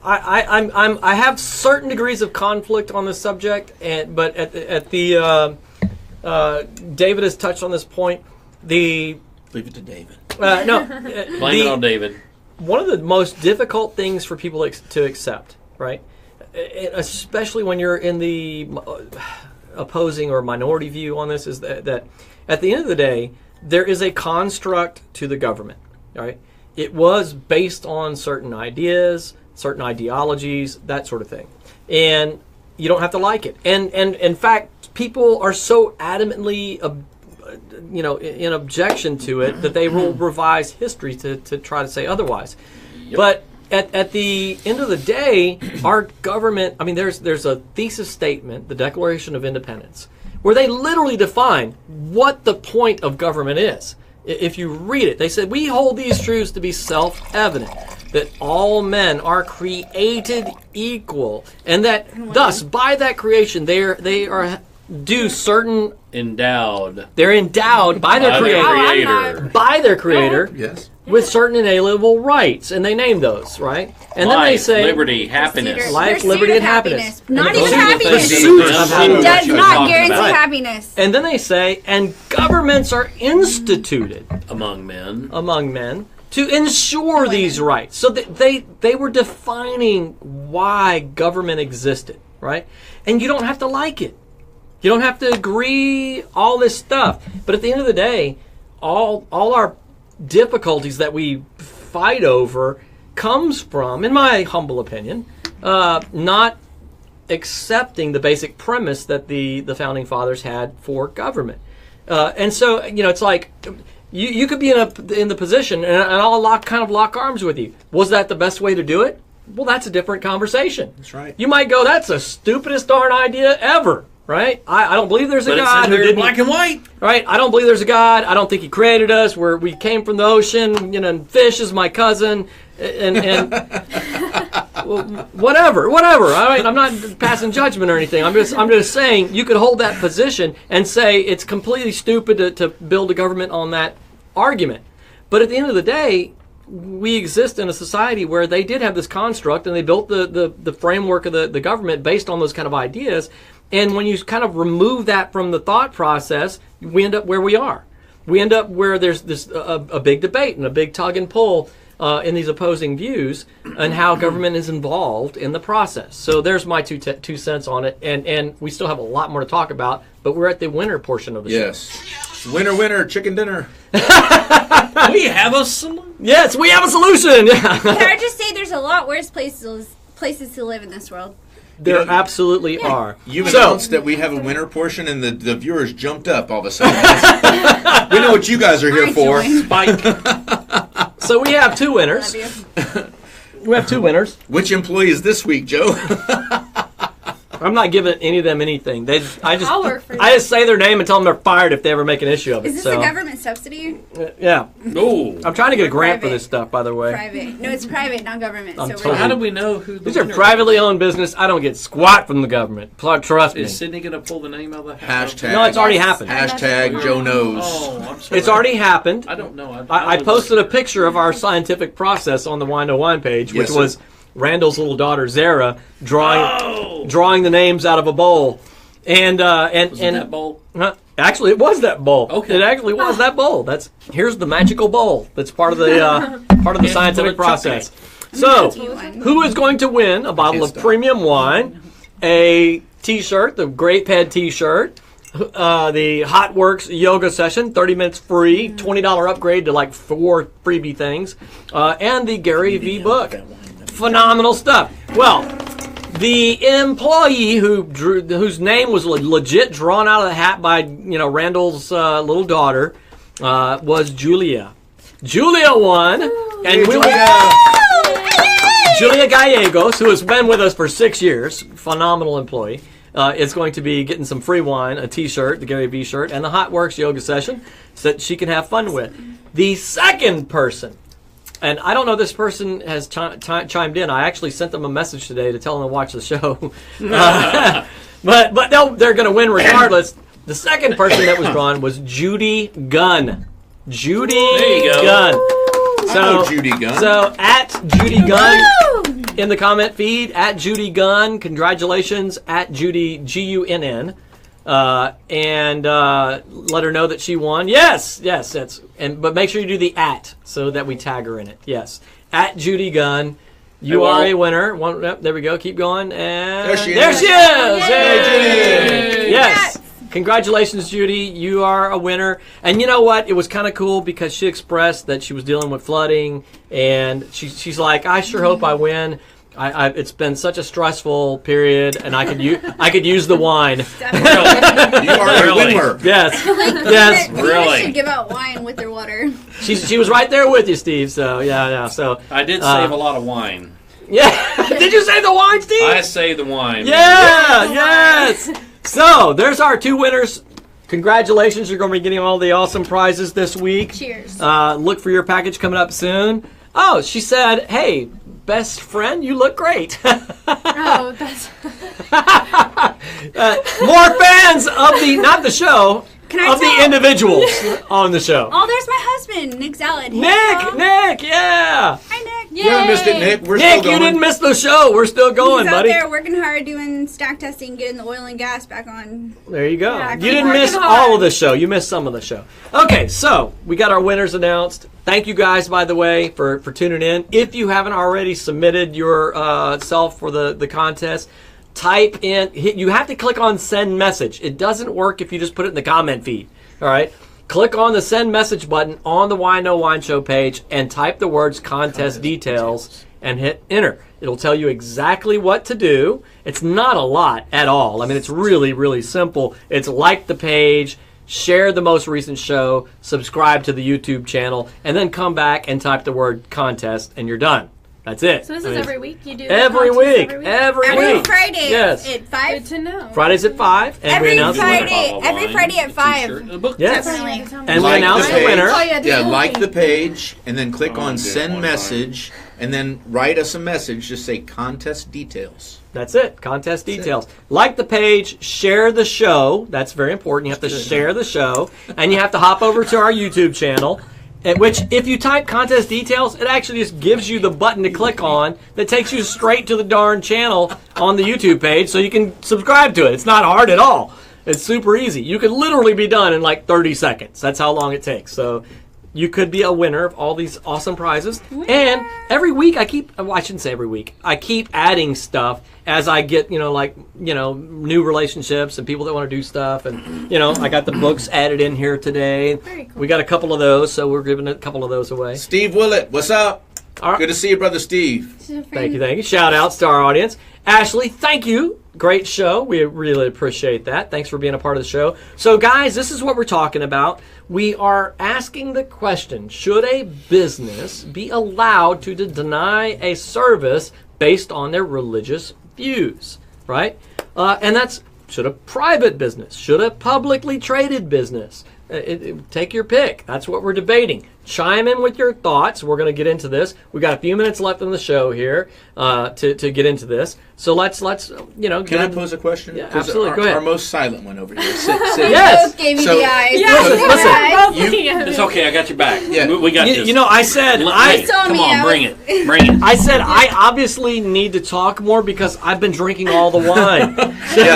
I have certain degrees of conflict on this subject, but at the David has touched on this point. Leave it to David. No, blame it on David. One of the most difficult things for people to accept, right? Especially when you're in the opposing or minority view on this, is that at the end of the day, there is a construct to the government, right? It was based on certain ideas, certain ideologies, that sort of thing. And you don't have to like it. And in fact, people are so adamantly, in objection to it that they will revise history to try to say otherwise. Yep. But at the end of the day, our government, I mean, there's a thesis statement, the Declaration of Independence, where they literally define what the point of government is. If you read it, they said, we hold these truths to be self-evident, that all men are created equal, and that thus, by that creation, they are due certain... Endowed. They're endowed by their creator. By their creator. Yes. With certain inalienable rights, and they name those, right? And Life, then they say liberty, happiness. Life, liberty, and happiness. Not even happiness. It does not guarantee happiness. And then they say, and governments are instituted among men to ensure these rights. So they were defining why government existed, right? And you don't have to like it. You don't have to agree, all this stuff. But at the end of the day, all our difficulties that we fight over comes from, in my humble opinion, not accepting the basic premise that the founding fathers had for government. And so, it's like you could be in the position, and I'll lock arms with you. Was that the best way to do it? Well, that's a different conversation. That's right. You might go, that's the stupidest darn idea ever. Right? I don't believe there's a God who did black and white. Right? I don't believe there's a God. I don't think He created us. We came from the ocean. And fish is my cousin. And well, whatever. I'm not passing judgment or anything. I'm just saying you could hold that position and say it's completely stupid to build a government on that argument. But at the end of the day, we exist in a society where they did have this construct, and they built the framework of the government based on those kind of ideas. And when you kind of remove that from the thought process, we end up where we are. We end up where there's a big debate and a big tug and pull in these opposing views and how government is involved in the process. So there's my two cents on it. And we still have a lot more to talk about, but we're at the winter portion of the show. Yes. Winner, chicken dinner. We have a solution. Yes, we have a solution. Can I just say there's a lot worse places to live in this world? There absolutely are. You've announced that we have a winner portion, and the viewers jumped up all of a sudden. We know what you guys are here for. Spike. So we have two winners. Love you. We have two winners. Which employee is this week, Joe? I'm not giving any of them anything. I'll work for you. I just say their name and tell them they're fired if they ever make an issue of it. Is this so, a government subsidy? Yeah. Ooh. I'm trying to get a grant for Private. this stuff, by the way. Private. No, it's private, not government. I'm So totally- How do we know who the These are winner privately owned business. I don't get squat from the government. Trust me. is? Sydney going to pull the name out of the Hashtag. No, it's already happened. Hashtag Joe knows. Oh, I'm sorry. It's already happened. I don't know. I posted a picture of our scientific process on the Wine to Wine page, which Yes, sir. was Randall's little daughter Zara Oh! drawing the names out of a bowl, and Was it that bowl? actually it was that bowl. Okay. It actually was that bowl. Here's the magical bowl. That's part of the scientific process. So, who is going to win a bottle of premium wine, a T-shirt, the Grape Head T-shirt, the Hot Works yoga session, 30 minutes free, $20 upgrade to like 4 freebie things, and the Gary V book. Phenomenal stuff. Well, the employee whose name was legit drawn out of the hat by Randall's little daughter was Julia. Julia won, and Julia Gallegos, who has been with us for 6 years, phenomenal employee, is going to be getting some free wine, a T-shirt, the Gary V shirt, and the Hot Works yoga session so that she can have fun with. The second person, and I don't know, this person has chimed in. I actually sent them a message today to tell them to watch the show. but they're going to win regardless. The second person that was drawn was Judy Gunn. Judy There you go. Gunn. Hello, Judy Gunn. So at Judy Gunn in the comment feed, at Judy Gunn, congratulations, at Judy Gunn, and let her know that she won. Yes, but make sure you do the at so that we tag her in it. Yes, at Judy Gunn, you are a winner. Yep, there we go. Keep going, and There she is. there she is. Hey, Judy. Yes. Congratulations, Judy. You are a winner. And you know what? It was kind of cool because she expressed that she was dealing with flooding, and she's like, I sure hope I win. It's been such a stressful period, and I could use the wine. You are a winner. Yes. Yes. Really? should give out wine with their water. She was right there with you, Steve. So yeah. So I did save a lot of wine. yeah. Did you say the wine, Steve? I saved the wine. Yeah. Yes. So there's our 2 winners. Congratulations. You're going to be getting all the awesome prizes this week. Cheers. Look for your package coming up soon. Oh, she said, hey, best friend, you look great. Oh, that's More fans of not the show, Can I of the tell? individuals on the show. Oh, there's my husband, Nick Zalud. Nick, yeah. Hi, Nick. You haven't missed it, Nick. We're Nick, still you going. didn't miss the show. We're still going, He's out buddy. there working hard, doing stack testing, getting the oil and gas back on. There you go. Yeah, You keep didn't working miss hard. all of the show. You missed some of the show. Okay, so we got our winners announced. Thank you guys, by the way, for tuning in. If you haven't already submitted your self for the contest, type in. You have to click on send message. It doesn't work if you just put it in the comment feed. All right. Click on the send message button on the Wine No Wine Show page and type the words contest details and hit enter. It'll tell you exactly what to do. It's not a lot at all. I mean, it's really, really simple. It's like the page, share the most recent show, subscribe to the YouTube channel, and then come back and type the word contest, and you're done. That's it. so. This I is mean, every week you do the Every contest week. Every week. Every week. Friday Yes. at Good 5. to know. Fridays at 5, and we Every announce the winner. Friday. Every Friday at 5. T-shirt, a book. Yes. Definitely. And we Like announce the the page. winner. Yeah, like the page, and then click Oh, on I did send one message, and then write us a message. Just say contest details. That's it. Contest details. Like the page, share the show. That's very important. You have to share the show. And you have to hop over to our YouTube channel, at which if you type contest details, it actually just gives you the button to click on that takes you straight to the darn channel on the YouTube page so you can subscribe to it. It's not hard at all. It's super easy. You could literally be done in like 30 seconds. That's how long it takes. So you could be a winner of all these awesome prizes. And every week I shouldn't say every week. I keep adding stuff as I get, new relationships and people that want to do stuff. And, I got the books added in here today. Very cool. We got a couple of those, so we're giving a couple of those away. Steve Willett, what's up? All right. Good to see you, brother Steve. Thank you. Shout outs to our audience. Ashley, thank you. Great show. We really appreciate that. Thanks for being a part of the show. So, guys, this is what we're talking about. We are asking the question, should a business be allowed to deny a service based on their religious views, right? And that's, should a private business, should a publicly traded business? Take your pick. That's what we're debating. Chime in with your thoughts. We're going to get into this. We've got a few minutes left in the show here to get into this. So let's Can I pose a question? Yeah, absolutely. Go ahead. Our most silent one over here. Yes. Both gave me So- the eyes. Listen. It's okay. I got your back. Yeah. We got this. I said Hey, saw come me on, out. bring it. I said I obviously need to talk more because I've been drinking all the wine. Yeah,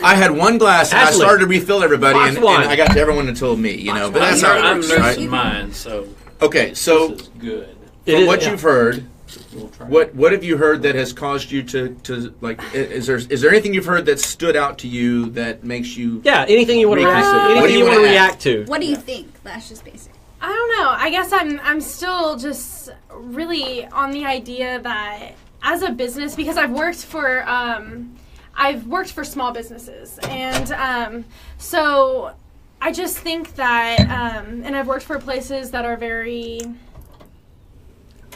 I had one glass, and Ashley. I started to refill everybody, Box and wine. I got to everyone until me. But that's how it I'm works, nursing right? mine, so Okay, so this is good. from what you've heard, We'll try. what have you heard that has caused you to like? Is there anything you've heard that stood out to you that makes you? Yeah, anything you want to Reconsider. What do anything you you want to wanna add? react to. What do you think? That's just basic. I don't know. I guess I'm still just really on the idea that as a business, because I've worked for small businesses, and so I just think that, and I've worked for places that are very,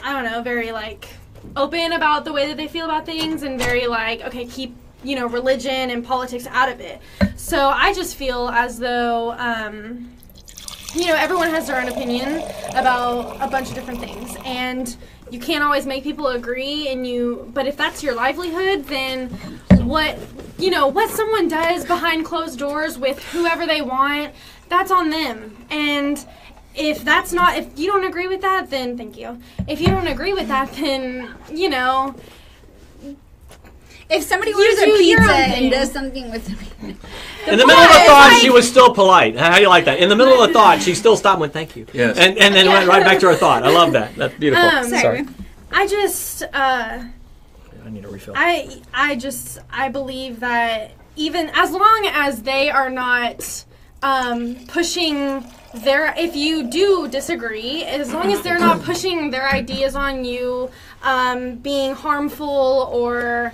I don't know, very like open about the way that they feel about things, and very like, okay, keep religion and politics out of it. So I just feel as though everyone has their own opinion about a bunch of different things, and you can't always make people agree. But if that's your livelihood, then what someone does behind closed doors with whoever they want, that's on them. And if you don't agree with that, then thank you. If you don't agree with that, then If somebody orders a do your pizza own and thing. does something with In the middle of the thought, she was still polite. How do you like that? In the middle of the thought, she still stopped and went, thank you. Yes. And then went right back to her thought. I love that. That's beautiful. sorry. I just I need a refill. I believe that even as long as they are not pushing if you do disagree, as long as they're not pushing their ideas on you, being harmful or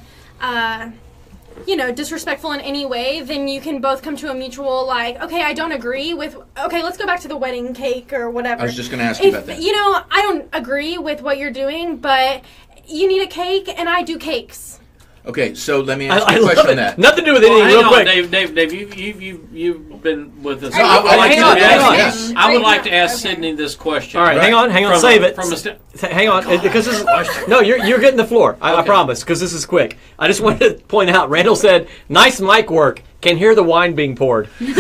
disrespectful in any way, then you can both come to a mutual, like, okay, I don't agree with, okay, let's go back to the wedding cake or whatever. I was just going to ask you about that. I don't agree with what you're doing, but you need a cake, and I do cakes. Okay, so let me ask I you a love question on it. that. Nothing to do with anything. Hang Real on, quick. Dave, you've been with us. Hang I would like hang to on, hang on. ask- I would like to ask Sydney this question. All right, hang on, From save it. Hang on, because this is, no, you're getting the floor. I Okay. promise, because this is quick. I just wanted to point out. Randall said, "Nice mic work. Can hear the wine being poured." Yeah,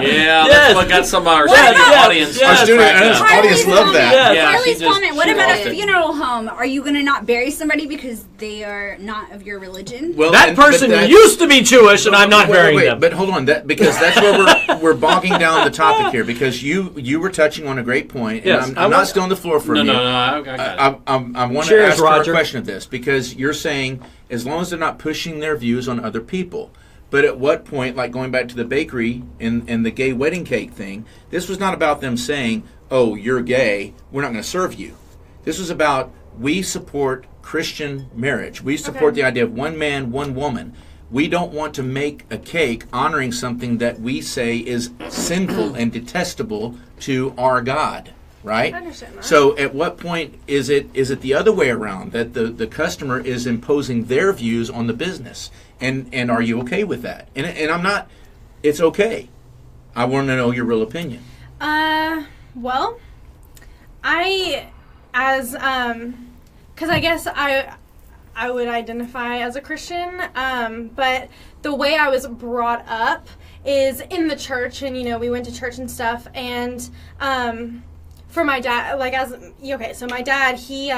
Yes. that's what got some of our Yes, studio yes, audience. yes. Our student and our audience love that. Yes. Yeah, Harley's she just- comment, what she about lost a it. funeral home? Are you going to not bury somebody because they are not of your religion? Well, That person used to be Jewish, and I'm not burying them. But hold on, because that's where we're bogging down the topic here. Because you were touching on a great point, and Yes, I'm not stealing the floor from No, you. no, I got it. I want to Cheers, ask her a Roger. question of this, because you're saying as long as they're not pushing their views on other people. But at what point, like going back to the bakery and the gay wedding cake thing, this was not about them saying, oh, you're gay, we're not going to serve you. This was about, we support Christian marriage. We support the idea of one man, one woman. We don't want to make a cake honoring something that we say is sinful and detestable to our God. Right? I understand that. So at what point is it the other way around, that the customer is imposing their views on the business? And are you okay with that? And I'm not, it's okay. I want to know your real opinion. Well, because I guess I would identify as a Christian, but the way I was brought up is in the church, and we went to church and stuff, and for my dad, so my dad, he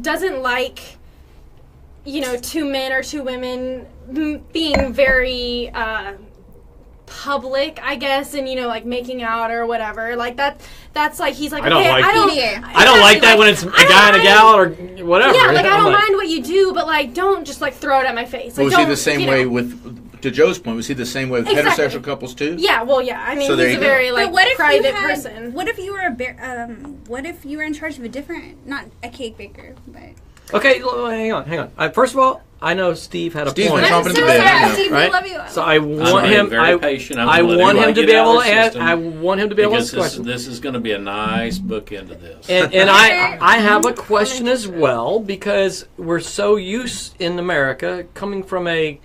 doesn't like two men or two women being very public, I guess, and like making out or whatever. Like that's like, he's like, I don't okay, like I don't like that when it's a guy and a gal or whatever. Yeah, like I I'm don't mind what you do, but like don't just like throw it at my face. Like, Was he don't, the same way with, to Joe's point, was he the same way with Exactly. heterosexual couples too? Yeah, well, yeah. I mean, So there he's a you go. very like But what if private you had, person. What if you were what if you were in charge of a different, not a cake baker, but Okay, hang on. First of all, I know Steve had a Steve's point. been I'm chomping so at the bit, I sorry, know. Steve. Right? We love you. So I want I'm him. very patient. I'm I gonna let want him everybody to get be out able of to the ask. system I want him to be able to ask because questions. this is going to be a nice bookend to this. And I have a question as well, because we're so used in America coming from a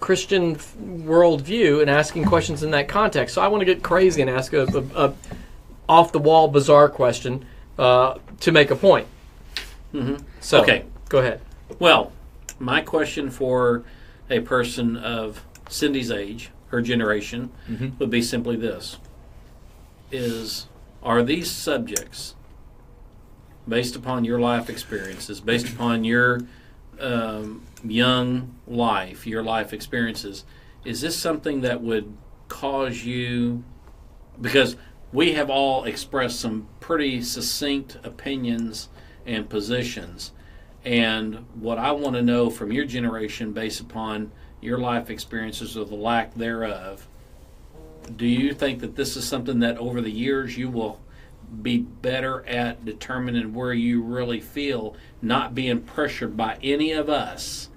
Christian worldview and asking questions in that context. So I want to get crazy and ask a off the wall, bizarre question to make a point. Mm-hmm. So Okay. go ahead. Well, my question for a person of Cindy's age, her generation, would be simply this: are these subjects, based upon your life experiences, based upon your young life, your life experiences, is this something that would cause you, because we have all expressed some pretty succinct opinions and positions, and what I want to know from your generation, based upon your life experiences or the lack thereof, do you think that this is something that over the years you will be better at determining where you really feel, not being pressured by any of us?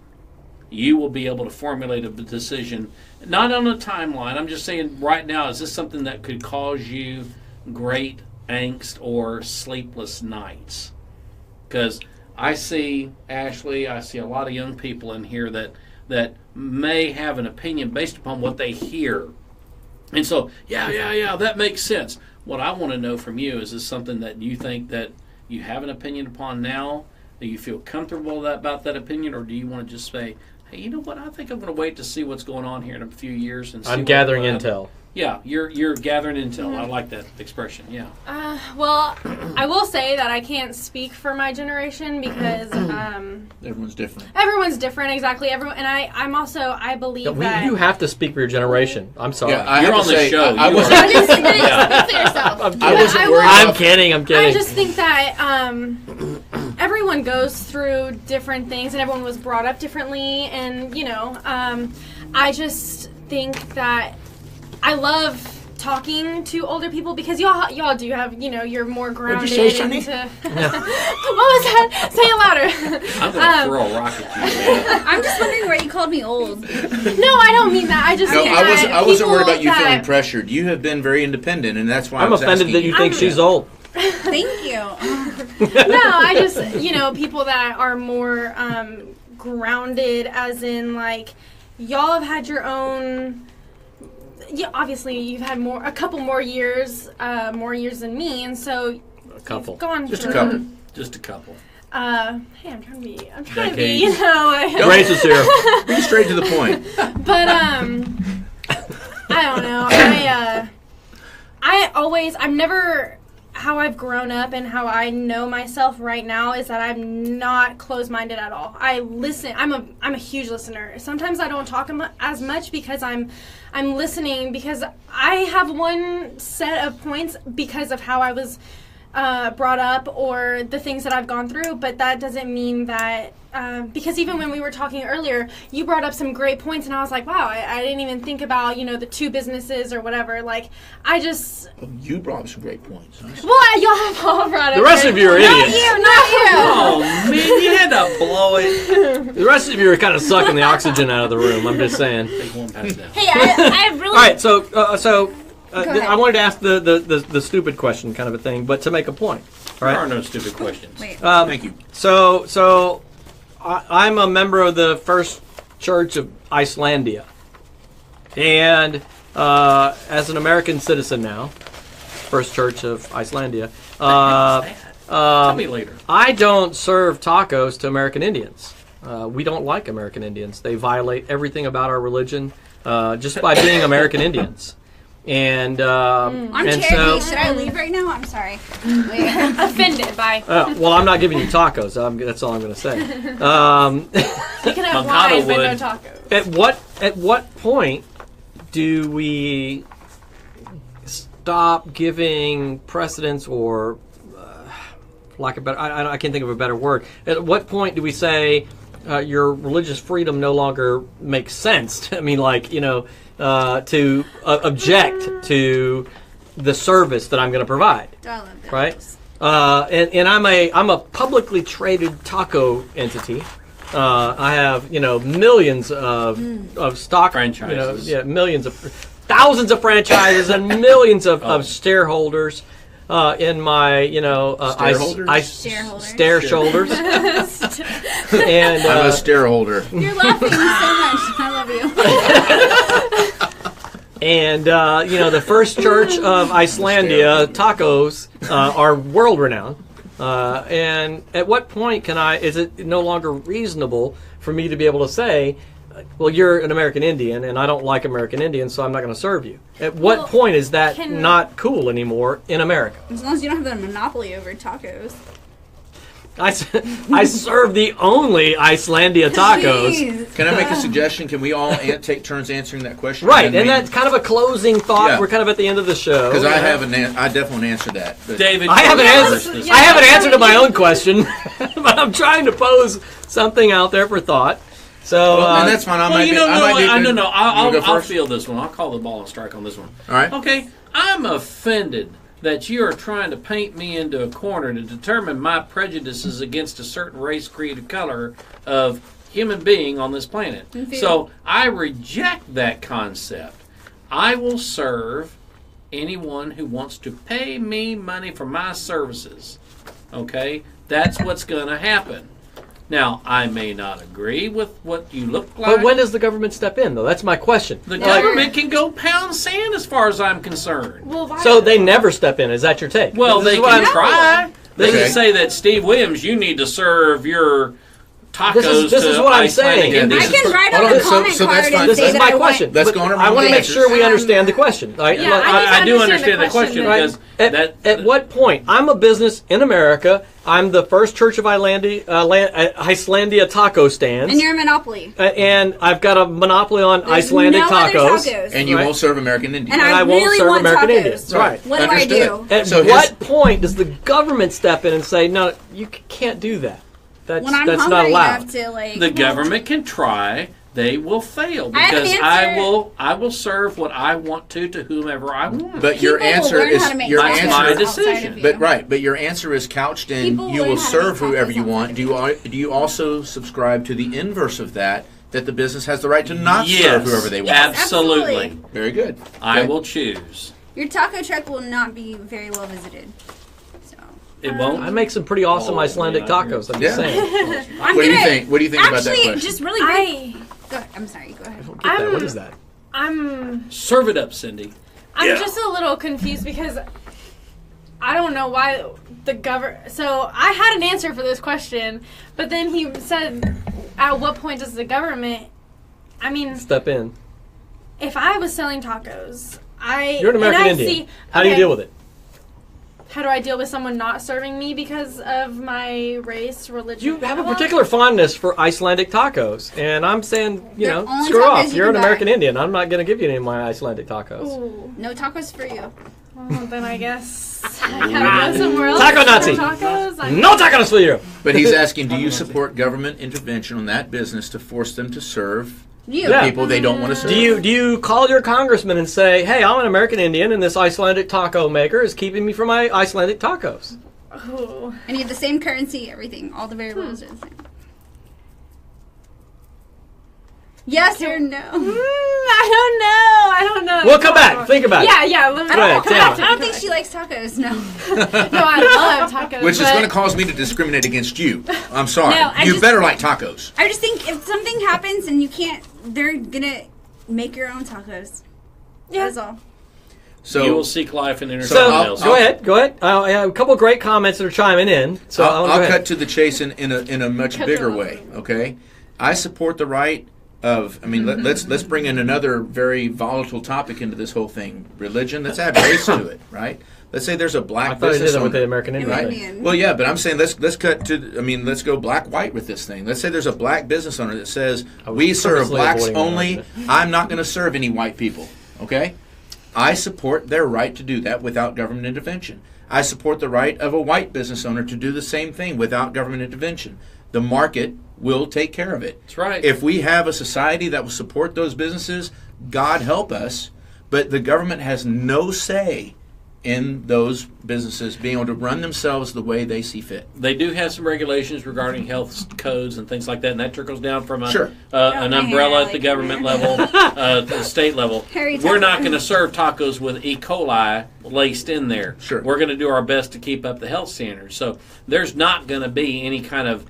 You will be able to formulate a decision, not on a timeline. I'm just saying right now, is this something that could cause you great angst or sleepless nights? Because I see, Ashley, I see a lot of young people in here that may have an opinion based upon what they hear. And so, yeah, that makes sense. What I want to know from you, is this something that you think that you have an opinion upon now? Do you feel comfortable about that opinion, or do you want to just say, hey, you know what, I think I'm going to wait to see what's going on here in a few years and see I'm gathering what intel. Yeah, you're gathering intel. I like that expression. Yeah. Well, I will say that I can't speak for my generation because Everyone's different. everyone's different. Exactly. Everyone, and I believe that You have to speak for your generation. I'm sorry. Yeah, I You're have on to the say, show. I You wasn't. are. Just speak for yourself. I wasn't I worried I'm about. kidding. I just think that everyone goes through different things, and everyone was brought up differently, and I just think that I love talking to older people because y'all do have, you're more grounded say, Shani? into what was that? Say it louder. I'm going to throw a rock at you, man. I'm just wondering why you called me old. No, I don't mean that. I just No, mean I wasn't worried about you that- feeling pressured. You have been very independent, and that's why I I'm was offended asking that you think she's old. Thank you. No, I just, people that are more grounded, as in, like, y'all have had your own. Yeah, obviously, you've had a couple more years than me, and so A couple. you've gone Just a through. couple. Just a couple. Hey, I'm trying to be, Decades. Grace is here. Be straight to the point. But I don't know. I'm never. How I've grown up and how I know myself right now is that I'm not closed-minded at all. I listen. I'm a huge listener. Sometimes I don't talk as much because I'm listening, because I have one set of points because of how I was brought up or the things that I've gone through, but that doesn't mean that because even when we were talking earlier, you brought up some great points, and I was like, wow, I didn't even think about, the two businesses or whatever. Like, I just... You brought up some great points. Well, y'all have all brought up The rest great of you are points. idiots. Not you. Oh, man, you had to blow it. The rest of you are kind of sucking the oxygen out of the room. I'm just saying. Take one pass down. Hey, I really. All right, so ahead. I wanted to ask the stupid question kind of a thing, but to make a point. All There are right. no stupid questions. Wait. Thank you. So I'm a member of the First Church of Icelandia, and as an American citizen now, First Church of Icelandia. Tell me later. I don't serve tacos to American Indians. We don't like American Indians. They violate everything about our religion just by being American Indians. And I'm and Cherokee. so, Should I leave right now? I'm sorry. Wait. Offended by... well, I'm not giving you tacos. That's all I'm going to say. You can have Mancado wine, but no would. tacos. At what point do we stop giving precedence, or like a better, I can't think of a better word. At what point do we say your religious freedom no longer makes sense? I mean, like, to object to the service that I'm going to provide, I love right? those. And I'm a publicly traded taco entity, I have millions of stock Franchises. millions of thousands of franchises and millions of shareholders. In my, stare shoulders, and I'm a stareholder. You're laughing so much. I love you. And the First Church of Icelandia tacos are world renowned. And at what point is it no longer reasonable for me to be able to say, well, you're an American Indian, and I don't like American Indians, so I'm not going to serve you? At what point is that not cool anymore in America? As long as you don't have a monopoly over tacos. I serve the only Icelandia tacos. Jeez. Can I make a suggestion? Can we all take turns answering that question? Right, and that's kind of a closing thought. Yeah. We're kind of at the end of the show. Because I definitely answered that. But David, I haven't answered. I haven't answered to my own question, but I'm trying to pose something out there for thought. So, and that's fine. I'll field this one. I'll call the ball and strike on this one. All right. Okay, I'm offended that you are trying to paint me into a corner to determine my prejudices against a certain race, creed, or color of human being on this planet. Mm-hmm. So I reject that concept. I will serve anyone who wants to pay me money for my services. Okay? That's what's going to happen. Now, I may not agree with what you look like. But when does the government step in, though? That's my question. The government can go pound sand as far as I'm concerned. Well, why? So they never step in. Is that your take? Well, This they is what can I'm- try. They Okay. can say that, Steve Williams, you need to serve your tacos This is to what I'm Icelandic saying. Indians. I can write Hold on on, a comment so that's card fine. and This say is that my I want- question. Let's But go on and I want to read make the sure we answers. understand the question. I need to I do understand understand the the question question, because At what point? I'm a business in America. I'm the First Church of Icelandia taco stands. And you're a monopoly. And I've got a monopoly on There's Icelandic no other tacos. And you Right. won't serve American Indians. And I I won't really serve want American tacos. Indians. Right. What do I Understood. do? At So what point does the government step in and say, no, you can't do that? That's When I'm not hungry allowed. enough to like the government can try. They will fail I have an because answer. I will serve what I want to whomever I want. But your People will answer learn is how to make your That's tacos my answer. decision. outside of you. But your answer is couched in People you learn will how to serve make whoever tacos you outside want. of Do you also subscribe to the inverse of that the business has the right to not Yes, serve whoever they want? absolutely. Absolutely. Very good. I Okay. will choose. Your taco truck will not be very well visited. So It won't. I make some pretty awesome Oh, Icelandic yeah, I tacos. I'm Yeah. just saying. I'm What do you gonna- think? What do you think about that Actually, question? just really quick. I'm sorry. Go ahead. Get that. What is that? I'm Serve it up, Cindy. just a little confused because I don't know why the government. So I had an answer for this question, but then he said, "At what point does the government?" I mean, Step in. if I was selling tacos, You're an American and I Indian. see- How do you okay, deal with it? How do I deal with someone not serving me because of my race, religion? You have a Well, particular fondness for Icelandic tacos, and I'm saying, They're only screw tacos off. you You're an can buy. American Indian. I'm not going to give you any of my Icelandic tacos. Ooh. No tacos for you. Well, then I guess I gotta go somewhere else. Taco Nazi. for Tacos. No tacos for you. But he's asking, do you support government intervention on that business to force them to serve You. Yeah. people they don't want to serve? Do you call your congressman and say, hey, I'm an American Indian, and this Icelandic taco maker is keeping me from my Icelandic tacos? Ooh. And you have the same currency, everything. All the variables are the same. Yes or no? I don't know. We'll come back. Think about it. Yeah. Let me Go ahead, come back Tamara. I don't think she likes tacos. No. No, I love tacos. Which is but- going to cause me to discriminate against you. I'm sorry. No, I you just- better like tacos. I just think if something happens and you can't, they're gonna make your own tacos. Yeah. That's all. So you will seek life and enter So, someone else. go ahead. I have a couple great comments that are chiming in. So I'll go ahead. cut to the chase in a much Cut bigger to- way. Okay, I support the right of. I mean, let's bring in another very volatile topic into this whole thing: religion. Let's add race to it, right? Let's say there's a I black thought I did business that with the owner. American Indian. Right. thing. Indian. Well, yeah, but I'm saying let's cut to. I mean, let's go black-white with this thing. Let's say there's a black business owner that says was we serve purposely blacks avoiding that only. argument. I'm not going to serve any white people. Okay. I support their right to do that without government intervention. I support the right of a white business owner to do the same thing without government intervention. The market will take care of it. That's right. If we have a society that will support those businesses, God help us, but the government has no say in those businesses being able to run themselves the way they see fit. They do have some regulations regarding health codes and things like that, and that trickles down from Sure. An umbrella at the government level to the state level. We're not going to serve tacos with E. coli laced in there. Sure. We're going to do our best to keep up the health standards. So there's not going to be any kind of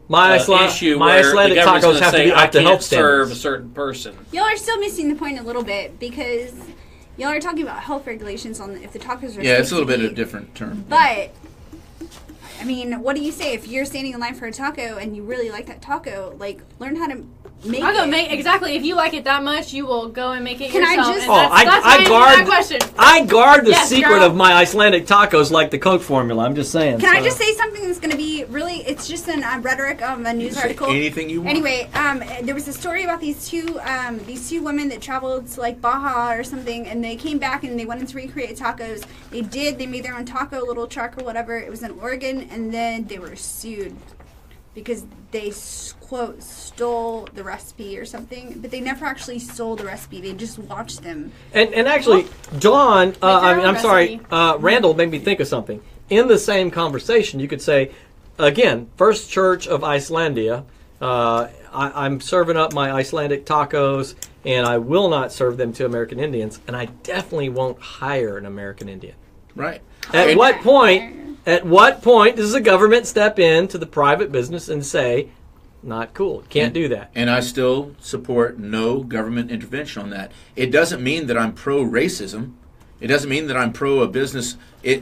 issue my where Icelandic the government's tacos going to have to say, be I up to health can't serve standards. a certain person. Y'all are still missing the point a little bit because y'all are talking about health regulations on if the tacos are. Yeah, it's a little supposed to bit of a be- different term. But I mean, what do you say if you're standing in line for a taco and you really like that taco? Like, learn how to make I'll go it. make exactly. If you like it that much, you will go and make it Can I yourself. just- and Oh, that's I my answer to guard- that question. I guard the Yes, secret girl. of my Icelandic tacos like the Coke formula. I'm just saying. Can I so. just say something that's going to be really? It's just an rhetoric of a news Say article. anything you want. Anyway, there was a story about these two women that traveled to like Baja or something, and they came back and they wanted to recreate tacos. They made their own taco little truck or whatever. It was in Oregon, and then they were sued because they quote stole the recipe or something, but they never actually stole the recipe. They just watched them. And actually, John, their own I'm sorry, recipe. Randall made me think of something. In the same conversation, you could say, again, First Church of Icelandia, I'm serving up my Icelandic tacos, and I will not serve them to American Indians, and I definitely won't hire an American Indian. Right. At what point does the government step into the private business and say, not cool, can't do that? And I still support no government intervention on that. It doesn't mean that I'm pro-racism. It doesn't mean that I'm pro a business.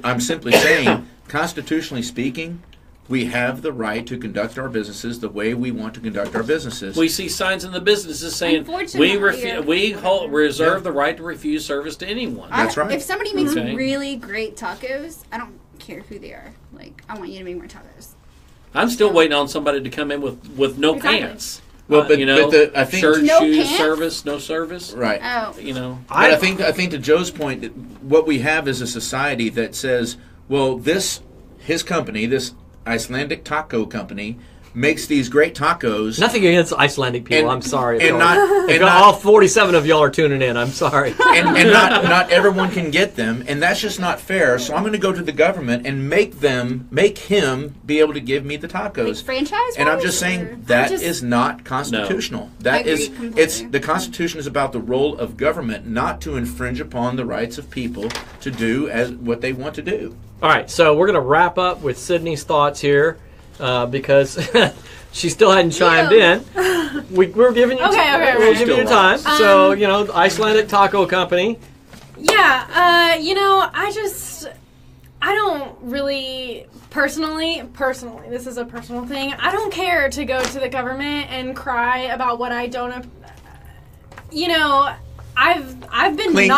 I'm simply saying, constitutionally speaking, we have the right to conduct our businesses the way we want to conduct our businesses. We see signs in the businesses saying Unfortunately, we reserve the right to refuse service to anyone. That's right. If somebody makes Okay. really great tacos, I don't care who they are. Like, I want you to make more tacos. I'm still waiting on somebody to come in with no Exactly. pants. Well, but- you know, but I think- shirt, No shoes, pants? service, no service. Right. Oh. You know, But I think to Joe's point, that what we have is a society that says, well, his company, this Icelandic taco company, makes these great tacos. Nothing against Icelandic people. And- I'm sorry. if and y'all- not- if and all not- 47 of y'all are tuning in. I'm sorry. and not everyone can get them, and that's just not fair. So I'm going to go to the government and make him be able to give me the Like tacos. franchise. And I'm wise, just or- saying that is not constitutional. That I is, agree completely. it's the Constitution is about the role of government, not to infringe upon the rights of people to do as what they want to do. All right, so we're going to wrap up with Sydney's thoughts here because she still hadn't chimed in. We're giving you Okay. we'll give you your time. Still So, the Icelandic Taco Company. Yeah, I don't really personally, this is a personal thing. I don't care to go to the government and cry about what I don't. I've been Clink.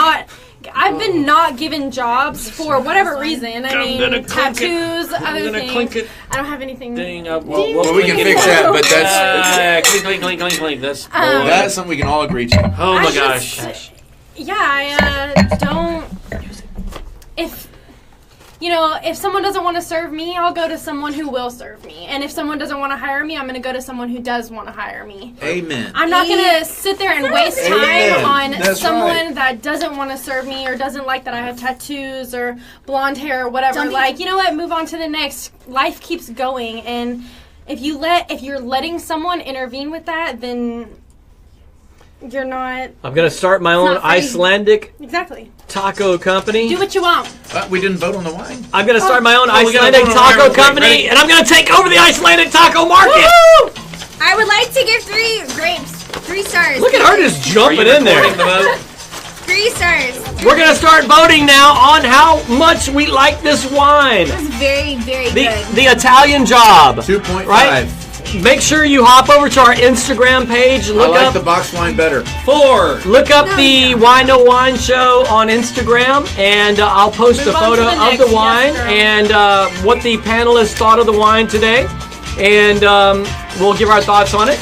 I've been not given jobs for whatever reason. I mean, gonna clink it. tattoos, other gonna things. clink it. I don't have anything. Ding, Well, we can fix that, but that's clink, clink, clink, clink. That's that's something we can all agree to. oh my I gosh. just- Yeah, I don't. If someone doesn't want to serve me, I'll go to someone who will serve me. And if someone doesn't want to hire me, I'm going to go to someone who does want to hire me. Amen. I'm not going to sit there and waste Amen. time on That's someone right. that doesn't want to serve me or doesn't like that I have tattoos or blonde hair or whatever. Don't be- Like, you know what? Move on to the next. Life keeps going, and if you're letting someone intervene with that, then you're not I'm going to start my own not free. Icelandic exactly. Taco Company. Do what you want. We didn't vote on the wine. I'm going to start my own we gotta Icelandic vote on Taco everything. Company, Ready? and I'm going to take over the Icelandic Taco market. I would like to give 3 grapes 3 stars. Look at her just Are you jumping in there. recording the vote? 3 stars. We're going to start voting now on how much we like this wine. It was very, very good. The Italian job. 2.5. Right? Make sure you hop over to our Instagram page. I Look like up the box wine better. 4. Look up the Wine No Wine Show on Instagram, and I'll post a Move on photo to the of next, the wine yes, girl. and what the panelists thought of the wine today, and we'll give our thoughts on it.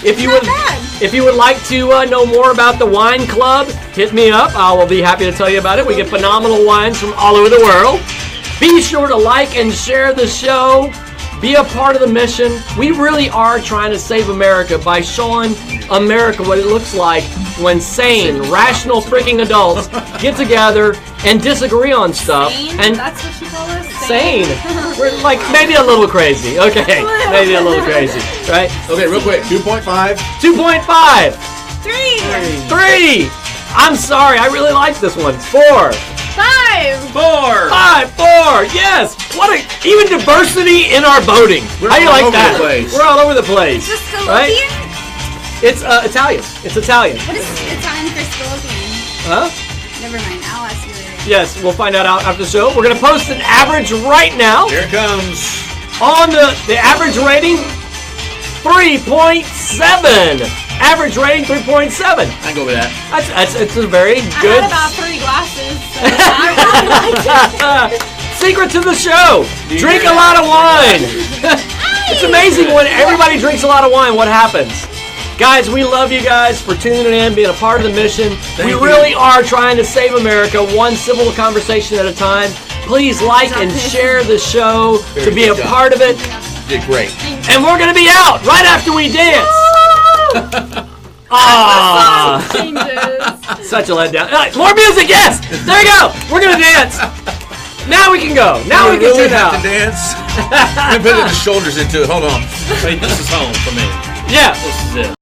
If you Not would, bad. if you would like to know more about the Wine Club, hit me up. I will be happy to tell you about it. We get phenomenal wines from all over the world. Be sure to like and share the show. Be a part of the mission. We really are trying to save America by showing America what it looks like when sane, rational freaking adults get together and disagree on stuff. Sane? And That's what you call us? sane. We're like maybe a little crazy. Okay, maybe a little crazy, right? Okay, real quick. 2.5. 2.5. 3. 3. I'm sorry, I really like this one. 4. 5. 4. 5. 4. Yes. What a even diversity in our voting. We're How do you all like over that? the place. We're all over the place. Is this Right? Scalopian? It's Italian. It's Italian. What is Italian for Scalopian? Huh? Never mind. I'll ask you later. Yes, we'll find out after the show. We're gonna post an average right now Here it comes. on the average rating. 3.7. Average rating 3.7. I can go with that. That's it's a very I good had about 3 glasses. So secret to the show. you Drink hear a that? lot of wine. It's amazing when everybody drinks a lot of wine. What happens? Guys, we love you guys for tuning in, being a part of the mission. Thank we you. really are trying to save America one civil conversation at a time. Please like and share the show Very to be a good job. part of it. Did great. And we're going to be out right after we dance. Ah, changes. such a letdown. More music, yes. There you go. We're going to dance. Now we can go. Now we can really tune have out. to dance. I'm putting the shoulders into it. Hold on. Wait, this is home for me. Yeah. This is it.